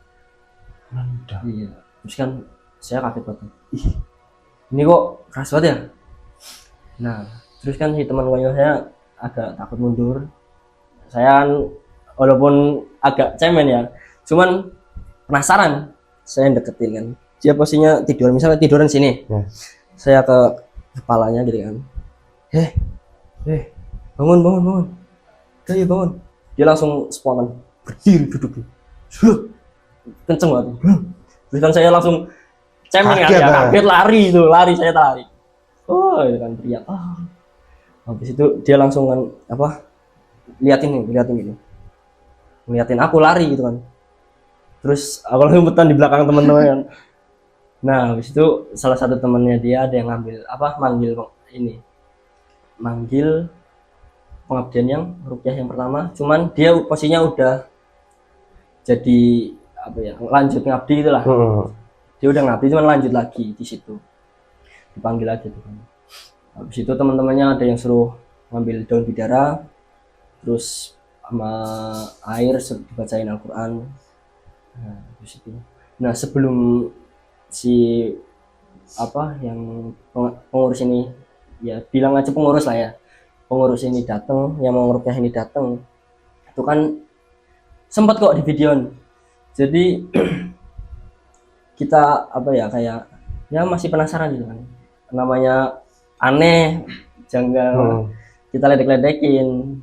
Iya, terus kan saya kaget banget, ih ini kok keras banget ya. Nah, terus kan si teman keluarga saya agak takut mundur. Saya kan walaupun agak cemen ya, cuman penasaran, saya deketin kan. Dia posisinya tidur, misalnya tiduran sini, saya ke kepalanya gitu kan. Bangun. Ayo bangun. Dia langsung spontan berdiri duduk. Kenceng banget. Terus kan saya langsung cemen kan, ya, kaget lari saya lari. Oh, itu kan teriak. Habis itu dia langsung kan liatin gitu. Ngeliatin aku lari gitu kan. Terus aku langsung betan di belakang teman-teman kan. Nah, habis itu salah satu temannya dia ada yang manggil pengabdian yang rukyah yang pertama, cuman dia posisinya udah jadi lanjut ngabdi itulah. Dia udah ngabdi cuman lanjut lagi di situ, dipanggil lagi tuh kan. Habis itu teman-temannya ada yang suruh ngambil daun bidara, terus sama air dibacain Al-Quran. Nah, habis itu. Nah, sebelum si apa yang pengurus ini, ya bilang aja pengurus lah ya, pengurus ini datang, yang mau ngerukyah ini datang, itu kan sempat kok di videoin. Jadi kita apa ya, kayak ya masih penasaran gitu kan, namanya aneh, janggal, kita ledek-ledekin,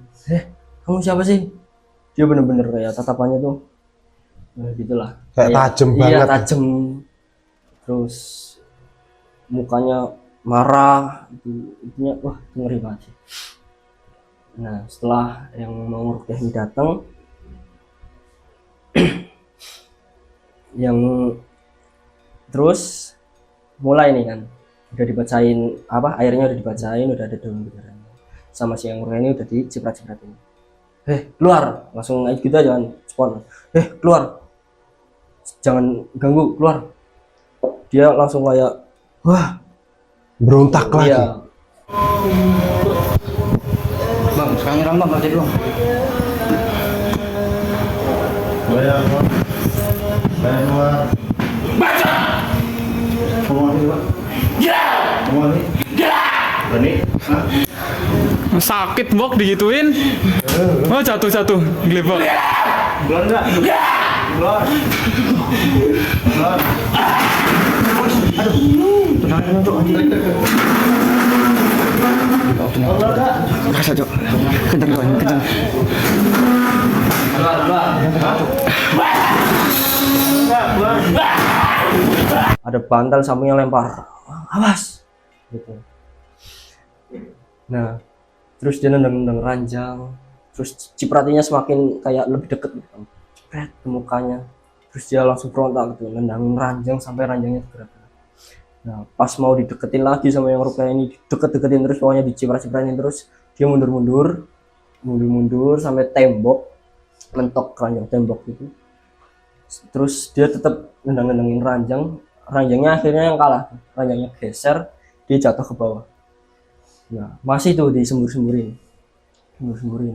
kamu siapa sih? Dia bener-bener kayak tatapannya tuh gitulah, kayak tajam banget. Iya, tajam. Terus mukanya marah, intinya wah ngeri banget sih. Nah, setelah yang mau ngerukyah ini datang, yang terus mulai nih kan, udah dibacain apa, airnya udah dibacain, udah ada daun bidaranya, sama si yang ini udah diciprat-cipratin. Keluar, langsung aja gitu aja kan, spon. Keluar, jangan ganggu, keluar. Dia langsung kayak wah, berontak lagi. Iya. Bang, sekarang nyerang bang, jadi bang. Bayar luar. Baca. Ngomong lagi bang. Ya. Ngomong lagi. Ya. Berani? Sakit bok digituin. Oh jatuh gelebak. Keluar enggak? Ya. Keluar. Keluar. Aduh. Tenangin untuk anjing. Keluar enggak? Rasa cok. Kencang. Keluar. Ada bantal sampingnya lempar, awas gitu. Nah, terus dia nendang ranjang, terus cipratinya semakin kayak lebih deket gitu, cipret ke mukanya. Terus dia langsung frontal gitu, nendangin ranjang sampai ranjangnya gerak. Nah, pas mau dideketin lagi sama yang rukyah ini, deket-deketin terus, pokoknya diciprat-cipratin terus, dia mundur sampai tembok, mentok ranjang tembok gitu. Terus dia tetap nendangin ranjangnya akhirnya yang kalah, ranjangnya geser, dia jatuh ke bawah. Nah, masih tuh disembur-semburin,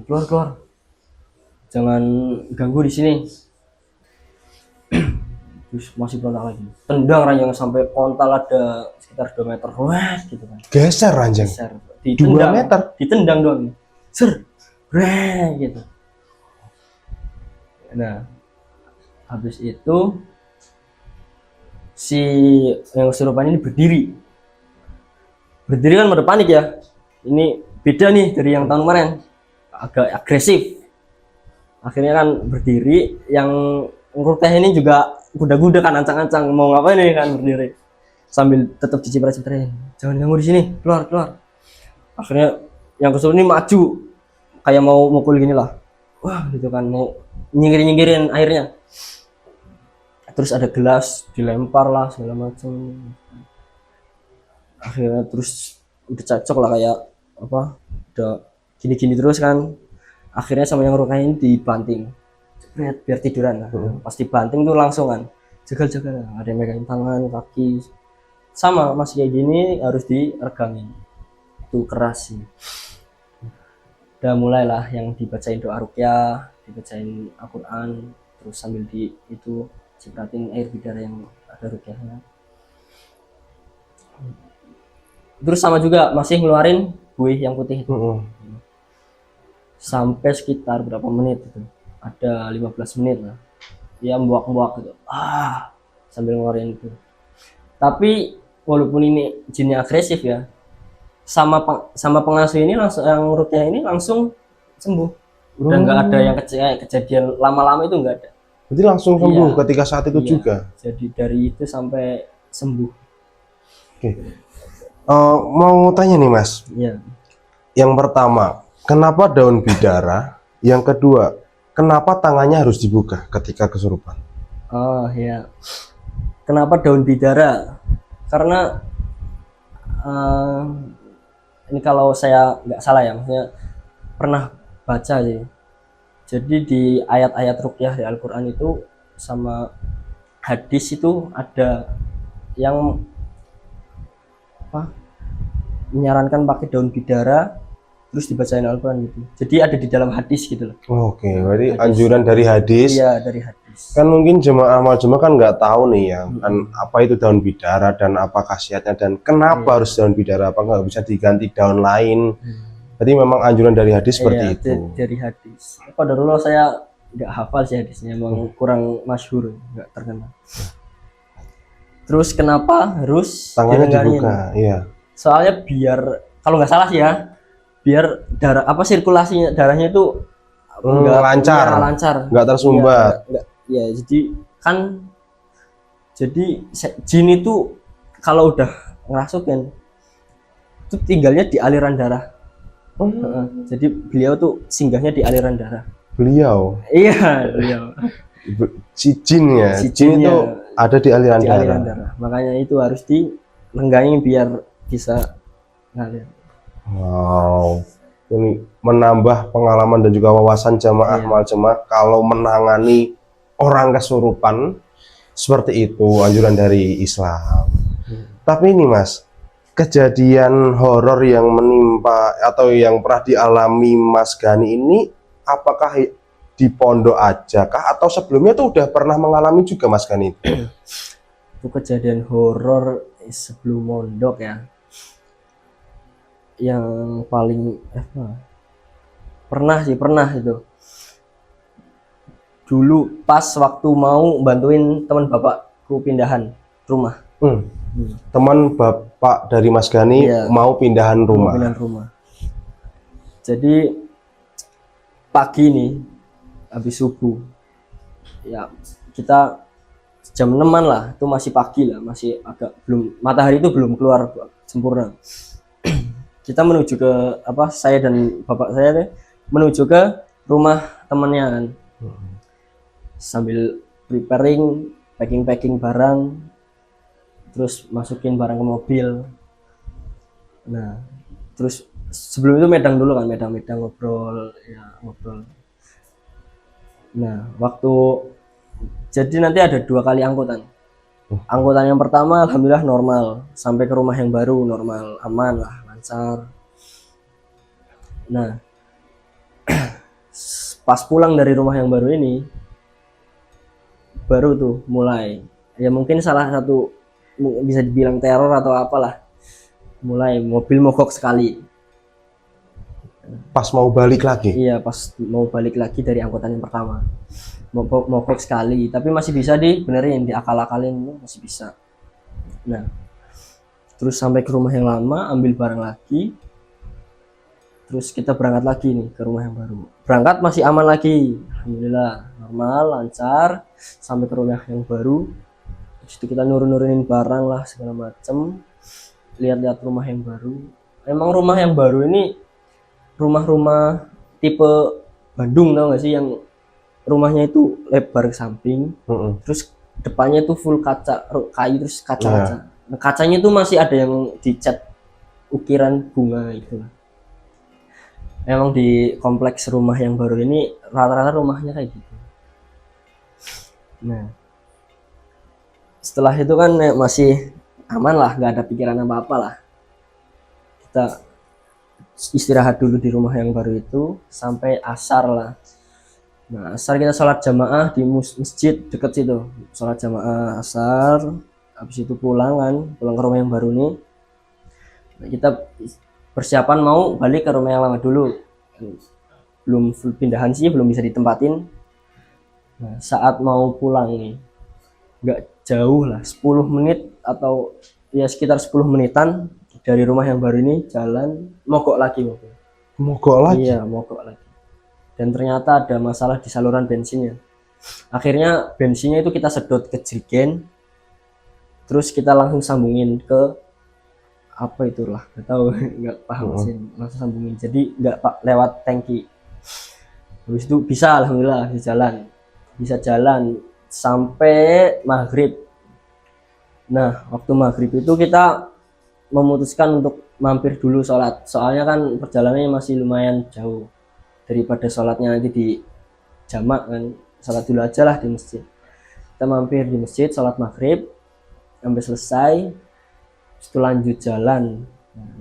keluar, jangan ganggu di sini. Terus masih berontak lagi, tendang ranjangnya sampai kontal ada sekitar 2 meter, wah gitu kan. Geser ranjang. 2 meter, ditendang doang, ser, gitu. Nah, habis itu si yang kesurupan ini berdiri kan udah panik ya. Ini beda nih dari yang tahun kemarin, agak agresif. Akhirnya kan berdiri, yang ngerukyah ini juga guda-guda kan, ancang-ancang mau ngapain nih kan, berdiri sambil tetap diciprat-cipratin, jangan ganggu di sini, keluar. Akhirnya yang kesurupan ini maju kayak mau mukul gini lah, wah gitu kan, mau nyinggirin airnya. Terus ada gelas dilempar lah segala macam. Akhirnya terus udah cocok lah, kayak apa, udah gini terus kan. Akhirnya sama yang rukyah ini dibanting, biar tiduran lah. Pas dibanting tuh langsung kan jagal-jagal, ada yang megangin tangan, kaki, sama masih kayak gini, harus diregangin. Itu keras sih. Udah mulailah yang dibacain doa rukyah, dibacain Al-Quran, terus sambil itu cipratin air bidara yang ada rukyahnya. Terus sama juga masih ngeluarin buih yang putih itu. Sampai sekitar berapa menit itu, ada 15 menit lah, dia membuak gitu, sambil ngeluarin itu. Tapi walaupun ini jinnya agresif ya, sama pengasuh ini langsung, yang rukyah ini langsung sembuh. Udah nggak ada yang kejadian lama-lama itu, nggak ada. Jadi langsung sembuh ketika saat itu juga. Jadi dari itu sampai sembuh. Oke. Mau tanya nih Mas. Iya. Yang pertama, kenapa daun bidara? Yang kedua, kenapa tangannya harus dibuka ketika kesurupan? Oh ya. Kenapa daun bidara? Karena ini kalau saya nggak salah ya, maksudnya pernah baca sih. Jadi di ayat-ayat rukyah di Al-Quran itu sama hadis itu ada yang apa menyarankan pakai daun bidara terus dibacain Al-Quran gitu. Jadi ada di dalam hadis gitu loh. Oke, berarti Hadis. anjuran dari hadis. Iya, dari hadis. Kan mungkin jemaah amal jemaah kan nggak tahu nih ya, kan apa itu daun bidara dan apa khasiatnya dan kenapa harus daun bidara, apa nggak bisa diganti daun lain. Berarti memang anjuran dari hadis seperti Iya, itu. dari hadis. Qadarullah saya nggak hafal sih hadisnya, emang kurang masyhur, nggak terkenal. Terus kenapa harus Tangannya dilenggarin? dibuka, iya. Soalnya biar kalau nggak salah sih ya, biar darah apa sirkulasinya darahnya itu Lancar. iya, lancar, Nggak tersumbat. Ya jadi kan jin itu kalau udah ngerasukin itu tinggalnya di aliran darah. Heeh. Jadi beliau tuh singgahnya di aliran darah. Beliau, Iya, beliau. si jin ya, Si jin jinnya itu ada di aliran Di darah. aliran darah. Makanya itu harus dilenggangi biar bisa ngalir. Wow, ini menambah pengalaman dan juga wawasan jamaah Iya. mal jemaah kalau menangani orang kesurupan seperti itu anjuran dari Islam. Tapi ini Mas, kejadian horor yang menimpa atau yang pernah dialami Mas Gani ini apakah di pondok aja kah atau sebelumnya tuh udah pernah mengalami juga Mas Gani? Itu kejadian horor sebelum mondok ya. Yang paling pernah itu. Dulu pas waktu mau bantuin teman bapakku pindahan rumah. Teman bapak dari Mas Gani Iya. mau pindahan Mau rumah. pindahan rumah. Jadi pagi nih habis subuh. Ya, kita jam 6-an lah, itu masih pagi lah, masih agak belum matahari itu belum keluar sempurna. Kita menuju ke saya dan bapak saya deh, menuju ke rumah temannya kan. Sambil preparing, packing barang, terus masukin barang ke mobil. Nah, terus sebelum itu medang dulu kan, medang ngobrol. Nah, jadi nanti ada 2 kali angkutan. Angkutan yang pertama alhamdulillah normal, sampai ke rumah yang baru normal, aman lah, lancar. Nah, pas pulang dari rumah yang baru ini, baru tuh mulai, ya mungkin salah satu bisa dibilang teror atau apalah, mulai mobil mogok sekali. Pas mau balik lagi. Iya, pas mau balik lagi dari angkutan yang pertama. Mogok sekali, tapi masih bisa dibenerin, diakal-akalin, masih bisa. Nah, terus sampai ke rumah yang lama, ambil barang lagi. Terus kita berangkat lagi nih ke rumah yang baru. Berangkat masih aman lagi. Alhamdulillah, normal, lancar. Sampai ke rumah yang baru. Di situ kita nurunin barang lah segala macem. Lihat-lihat rumah yang baru. Emang rumah yang baru ini rumah-rumah tipe Bandung, tau gak sih, yang rumahnya itu lebar ke samping, terus depannya itu full kaca kayu, terus kaca-kaca. Nah, kacanya itu masih ada yang dicat ukiran bunga itu. Emang di kompleks rumah yang baru ini rata-rata rumahnya kayak gitu. Nah, setelah itu kan masih aman lah, nggak ada pikiran apa-apa lah. Kita istirahat dulu di rumah yang baru itu sampai asar lah. Nah, asar kita sholat jamaah di masjid deket situ, sholat jamaah asar. Habis itu pulang ke rumah yang baru nih. Nah, kita persiapan mau balik ke rumah yang lama dulu. Belum full pindahan sih, belum bisa ditempatin. Nah, saat mau pulang nih, nggak jauh lah, 10 menit atau ya sekitar 10 menitan dari rumah yang baru ini jalan mogok lagi mobil. Mogok lagi? Iya, mogok lagi. Dan ternyata ada masalah di saluran bensinnya. Akhirnya bensinnya itu kita sedot ke jerigen, terus kita langsung sambungin ke apa itulah, nggak tahu, nggak paham sih, langsung sambungin. Jadi nggak lewat tangki. Habis itu bisa, alhamdulillah bisa jalan sampai maghrib. Nah, waktu maghrib itu kita memutuskan untuk mampir dulu sholat, soalnya kan perjalanannya masih lumayan jauh, daripada sholatnya nanti di jamak kan, sholat dulu aja lah di masjid. Kita mampir di masjid sholat maghrib, sampai selesai, itu lanjut jalan.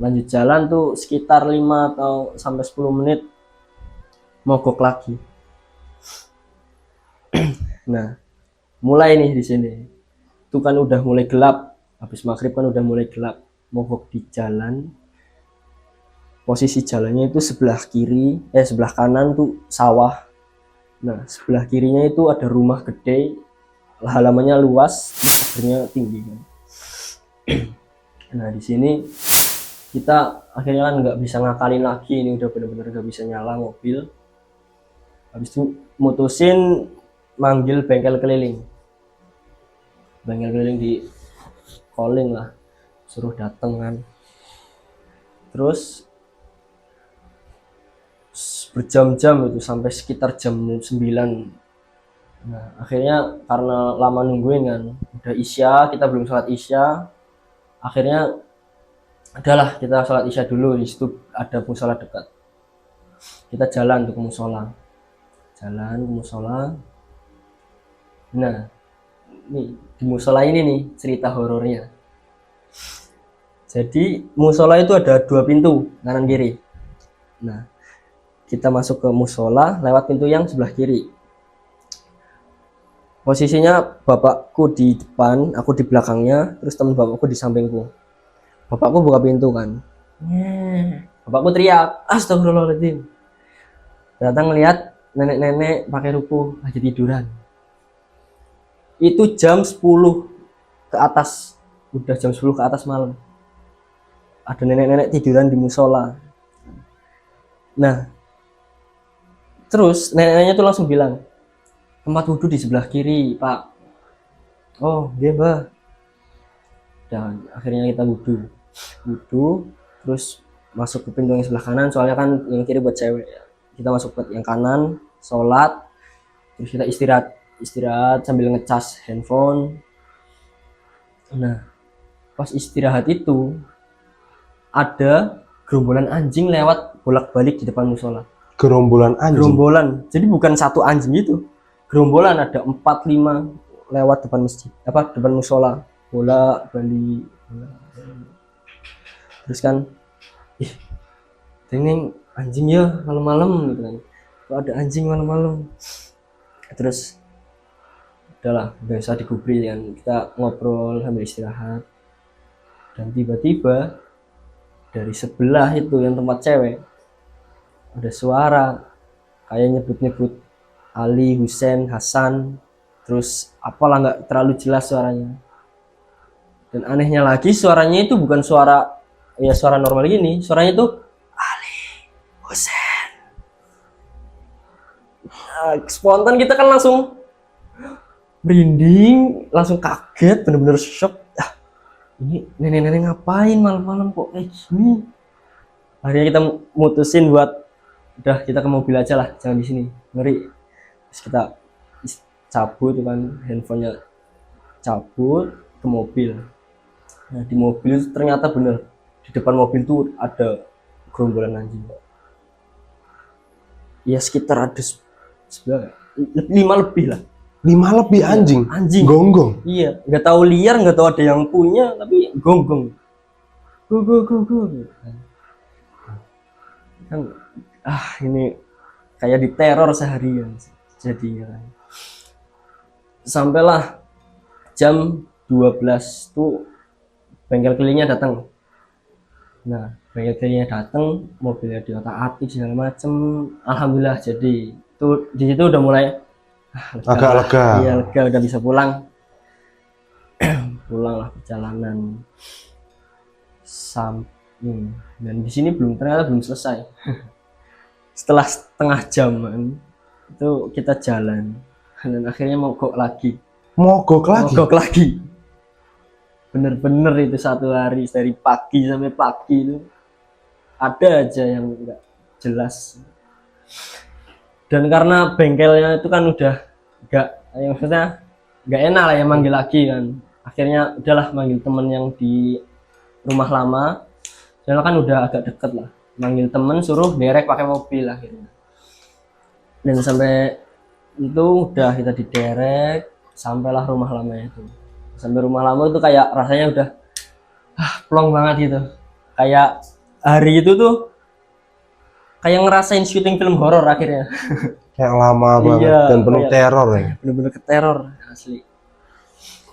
Lanjut jalan tuh sekitar 5 atau sampai 10 menit mogok lagi. Nah, mulai nih di sini. Itu kan udah mulai gelap, habis maghrib kan udah mulai gelap. Mogok di jalan. Posisi jalannya itu sebelah kanan tuh sawah. Nah, sebelah kirinya itu ada rumah gede, halamannya luas, pagernya tinggi kan. Nah, di sini kita akhirnya kan nggak bisa ngakalin lagi, ini udah bener-bener nggak bisa nyala mobil. Habis itu mutusin manggil bengkel keliling di calling lah, suruh dateng kan. Terus berjam-jam itu sampai sekitar jam 9. Nah, akhirnya karena lama nungguin kan, udah isya, kita belum sholat isya. Akhirnya adalah kita sholat isya dulu, di situ ada musola dekat. Kita jalan ke musola. Nah, nih di musola ini nih cerita horornya. Jadi musola itu ada 2 pintu, kanan kiri. Nah, kita masuk ke musola lewat pintu yang sebelah kiri. Posisinya bapakku di depan, aku di belakangnya, terus teman bapakku di sampingku. Bapakku buka pintu kan. Bapakku teriak, "Astagfirullahaladzim." Ternyata ngelihat nenek-nenek pakai ruko lagi tiduran. Itu jam 10 ke atas, udah jam 10 ke atas malam. Ada nenek-nenek tiduran di musola. Nah, terus nenek-neneknya tuh langsung bilang, "Tempat wudhu di sebelah kiri, Pak." "Oh, iya, Mbah." Dan akhirnya kita wudhu, terus masuk ke pintu yang sebelah kanan, soalnya kan yang kiri buat cewek ya. Kita masuk ke yang kanan, sholat, terus kita istirahat sambil ngecas handphone. Nah, pas istirahat itu ada gerombolan anjing lewat bolak-balik di depan musola. Gerombolan anjing. Gerombolan, jadi bukan satu anjing itu, gerombolan ada 4-5 lewat depan masjid, depan musola, bola-balik. Terus kan, ini anjing ya malam-malam gitu kan, kok ada anjing malam-malam. Terus udahlah, biasa digubri kan, kita ngobrol sambil istirahat. Dan tiba-tiba dari sebelah itu yang tempat cewek ada suara kayak nyebut-nyebut Ali, Husen, Hasan, terus apalah, nggak terlalu jelas suaranya. Dan anehnya lagi, suaranya itu bukan suara normal gini, suaranya itu Ali, Husen. Nah, spontan kita kan langsung merinding, langsung kaget, bener-bener shock. Ini nenek-nenek ngapain malam-malam kok kayak gini? Akhirnya kita mutusin buat udah kita ke mobil aja lah, jangan di sini, ngeri. Terus kita cabut kan, handphonenya cabut ke mobil. Nah, di mobil itu ternyata bener, di depan mobil tuh ada gerombolan anjing. Ya sekitar ada 5 lebih lah. 5 lebih anjing. Anjing. Gonggong. Iya, nggak tahu liar, nggak tahu ada yang punya, tapi gonggong. Go. Kan ini kayak diteror seharian jadinya kan. Sampailah jam 12 tuh bengkel kelilingnya datang. Nah, bengkel kelilingnya datang, mobilnya diotak-atik segala macem. Alhamdulillah, jadi itu di situ udah mulai agak lega. Iya, lega, udah bisa pulang. Pulang lah perjalanan dan di sini ternyata belum selesai. Setelah setengah jam itu kita jalan dan akhirnya mogok lagi. Bener-bener itu 1 hari dari pagi sampai pagi itu ada aja yang enggak jelas. Dan karena bengkelnya itu kan udah maksudnya nggak enak lah ya manggil lagi kan. Akhirnya udahlah manggil temen yang di rumah lama. Soalnya kan udah agak deket lah. Manggil temen suruh derek pakai mobil akhirnya. Dan sampai itu udah kita diderek sampailah rumah lama itu. Sampai rumah lama itu kayak rasanya udah plong banget gitu. Kayak hari itu tuh kayak ngerasain syuting film horor akhirnya. Kayak lama banget Iya, dan penuh kayak- teror ya. Bener-bener keteror asli.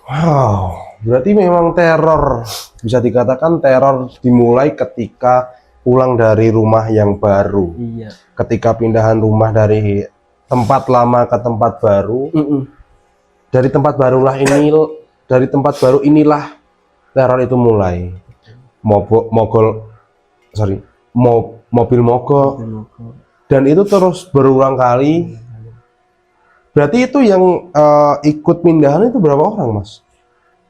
Wow, berarti memang teror, bisa dikatakan teror dimulai ketika pulang dari rumah yang baru. Iya. Ketika pindahan rumah dari tempat lama ke tempat baru, dari tempat baru inilah teror itu mulai. Mobil mogok, dan itu terus berulang kali. Berarti itu yang ikut pindahan itu berapa orang, Mas?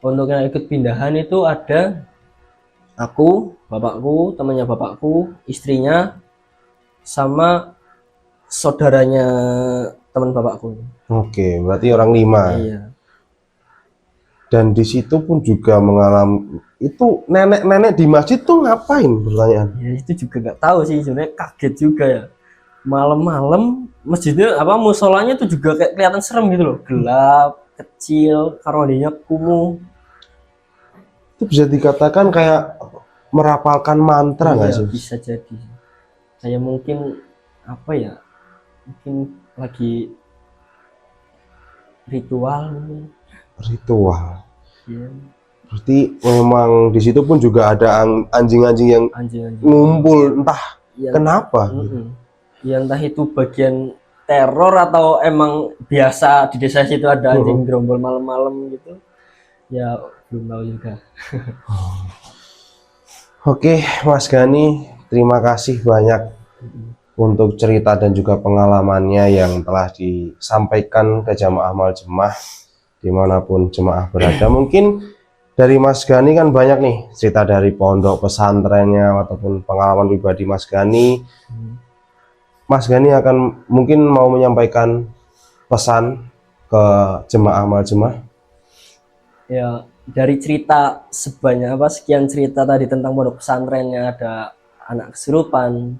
Untuk yang ikut pindahan itu ada aku, bapakku, temannya bapakku, istrinya, sama saudaranya teman bapakku. Oke, berarti orang 5. Iya. Dan di situ pun juga mengalami itu nenek-nenek di masjid tuh ngapain, pertanyaan? Ya itu juga nggak tahu sih, sebenarnya kaget juga ya. Malam-malam masjidnya musolanya tuh juga kayak kelihatan serem gitu loh, gelap, kecil, karodinya kumuh. Itu bisa dikatakan kayak merapalkan mantra nggak Iya, sih? bisa jadi. Kayak mungkin mungkin lagi ritual mungkin. Ritual. Iya, Berarti memang di situ pun juga ada anjing-anjing yang anjing-anjing. ngumpul, entah Iya. kenapa. Ya entah itu bagian teror atau emang biasa di desa situ ada anjing gerombol malam-malam gitu. Ya belum tahu juga. Oke, Mas Gani, terima kasih banyak untuk cerita dan juga pengalamannya yang telah disampaikan ke jamaah Amal Jemaah dimanapun jemaah berada. Mungkin dari Mas Gani kan banyak nih cerita dari pondok pesantrennya ataupun pengalaman pribadi Mas Gani. Mas Gani akan mungkin mau menyampaikan pesan ke jemaah Amal Jemaah. Ya dari cerita sekian cerita tadi tentang pondok pesantrennya ada anak kesurupan,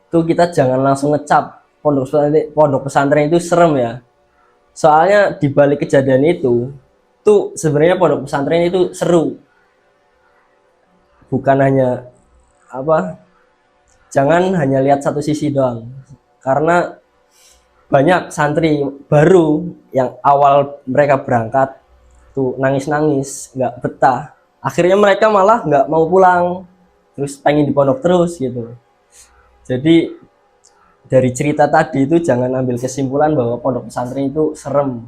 itu kita jangan langsung ngecap pondok pesantren itu serem ya. Soalnya di balik kejadian itu tuh sebenarnya pondok pesantren itu seru. Bukan hanya jangan hanya lihat satu sisi doang. Karena banyak santri baru yang awal mereka berangkat tuh nangis-nangis, nggak betah. Akhirnya mereka malah nggak mau pulang, terus pengen di pondok terus gitu. Jadi dari cerita tadi itu jangan ambil kesimpulan bahwa pondok pesantren itu serem.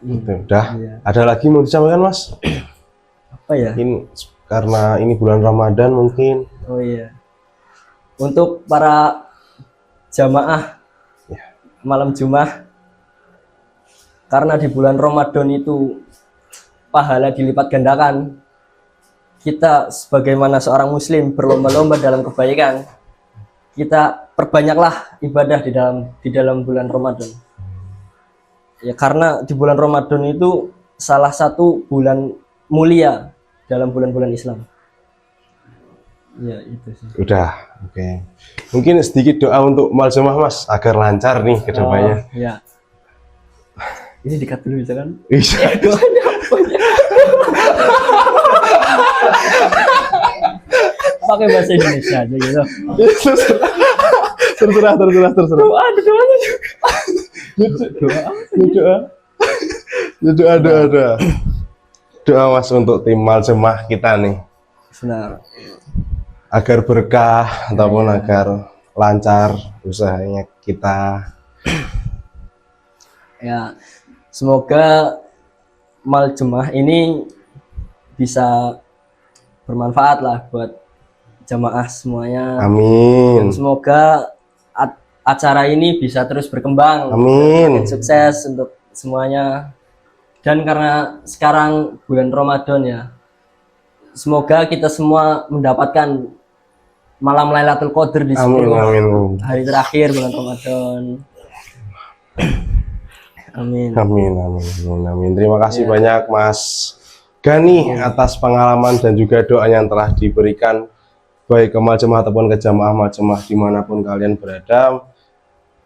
Udah. Iya. Ada lagi mau disampaikan, Mas? Apa ya? Ini karena ini bulan Ramadan mungkin. Oh iya. Untuk para jamaah malam Jumat, karena di bulan Ramadan itu pahala dilipat gandakan. Kita sebagaimana seorang muslim berlomba-lomba dalam kebaikan. Kita perbanyaklah ibadah di dalam bulan Ramadan. Ya karena di bulan Ramadan itu salah satu bulan mulia dalam bulan-bulan Islam. Ya itu sih. Udah, oke. Mungkin sedikit doa untuk Amal Jemaah, Mas, agar lancar nih ke depannya. Oh, ya. Ini dikat dulu bisa kan? Bisa. Doanya apa ya? Pakai bahasa Indonesia aja gitu. terserah. Doa ada doanya juga. Doa. Doa Mas untuk tim Amal Jemaah kita nih, Benar. agar berkah ataupun agar lancar usahanya kita. Ya, semoga Amal Jemaah ini bisa bermanfaat lah buat jamaah semuanya. Amin. Semoga acara ini bisa terus berkembang. Amin. Sukses untuk semuanya. Dan karena sekarang bulan Ramadan ya, semoga kita semua mendapatkan malam Lailatul Qadar di 10 Amin. hari terakhir bulan Ramadan. Amin. Amin. Terima kasih banyak Mas Gani atas pengalaman dan juga doa yang telah diberikan baik ke Amal Jemaah ataupun ke jamaah Amal Jemaah dimanapun kalian berada.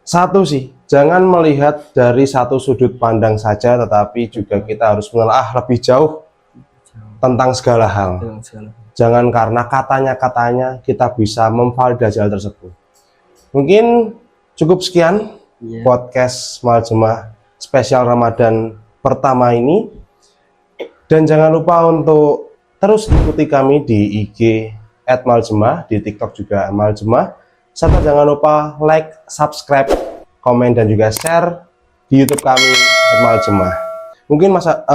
Satu sih, Jangan melihat dari satu sudut pandang saja, tetapi juga kita harus menelaah lebih jauh tentang segala hal. Dengan segala. Jangan karena katanya kita bisa memvalidasi hal tersebut. Mungkin cukup sekian Iya. podcast Maljemaah spesial Ramadan pertama ini. Dan jangan lupa untuk terus ikuti kami di IG @maljemaah, di TikTok juga Maljemaah. Serta jangan lupa like, subscribe, komen, dan juga share di YouTube kami Maljemaah. Mungkin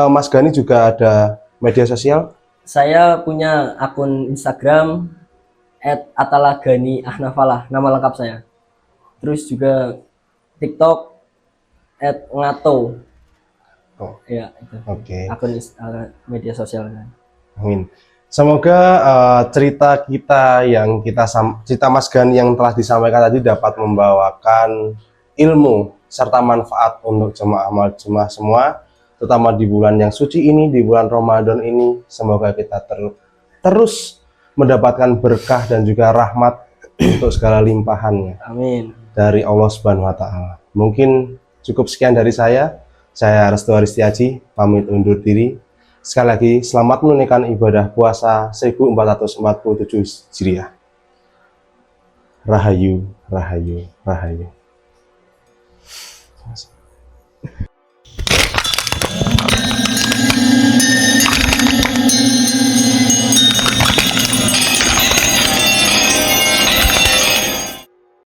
Mas Gani juga ada media sosial? Saya punya akun Instagram @atalagani_ahnafalah, nama lengkap saya. Terus juga TikTok @ngato. Oh, Ya, itu. oke. Akun media sosial. Amin. Semoga cerita kita cerita Mas Gani yang telah disampaikan tadi dapat membawakan ilmu serta manfaat untuk jemaah Maljemaah semua, terutama di bulan yang suci ini, di bulan Ramadan ini. Semoga kita terus mendapatkan berkah dan juga rahmat untuk segala limpahannya Amin. dari Allah Subhanahu wa taala. Mungkin cukup sekian dari saya. Saya Restu Aristiaji, pamit undur diri. Sekali lagi, selamat menunaikan ibadah puasa 1447 Hijriah. Rahayu, rahayu, rahayu.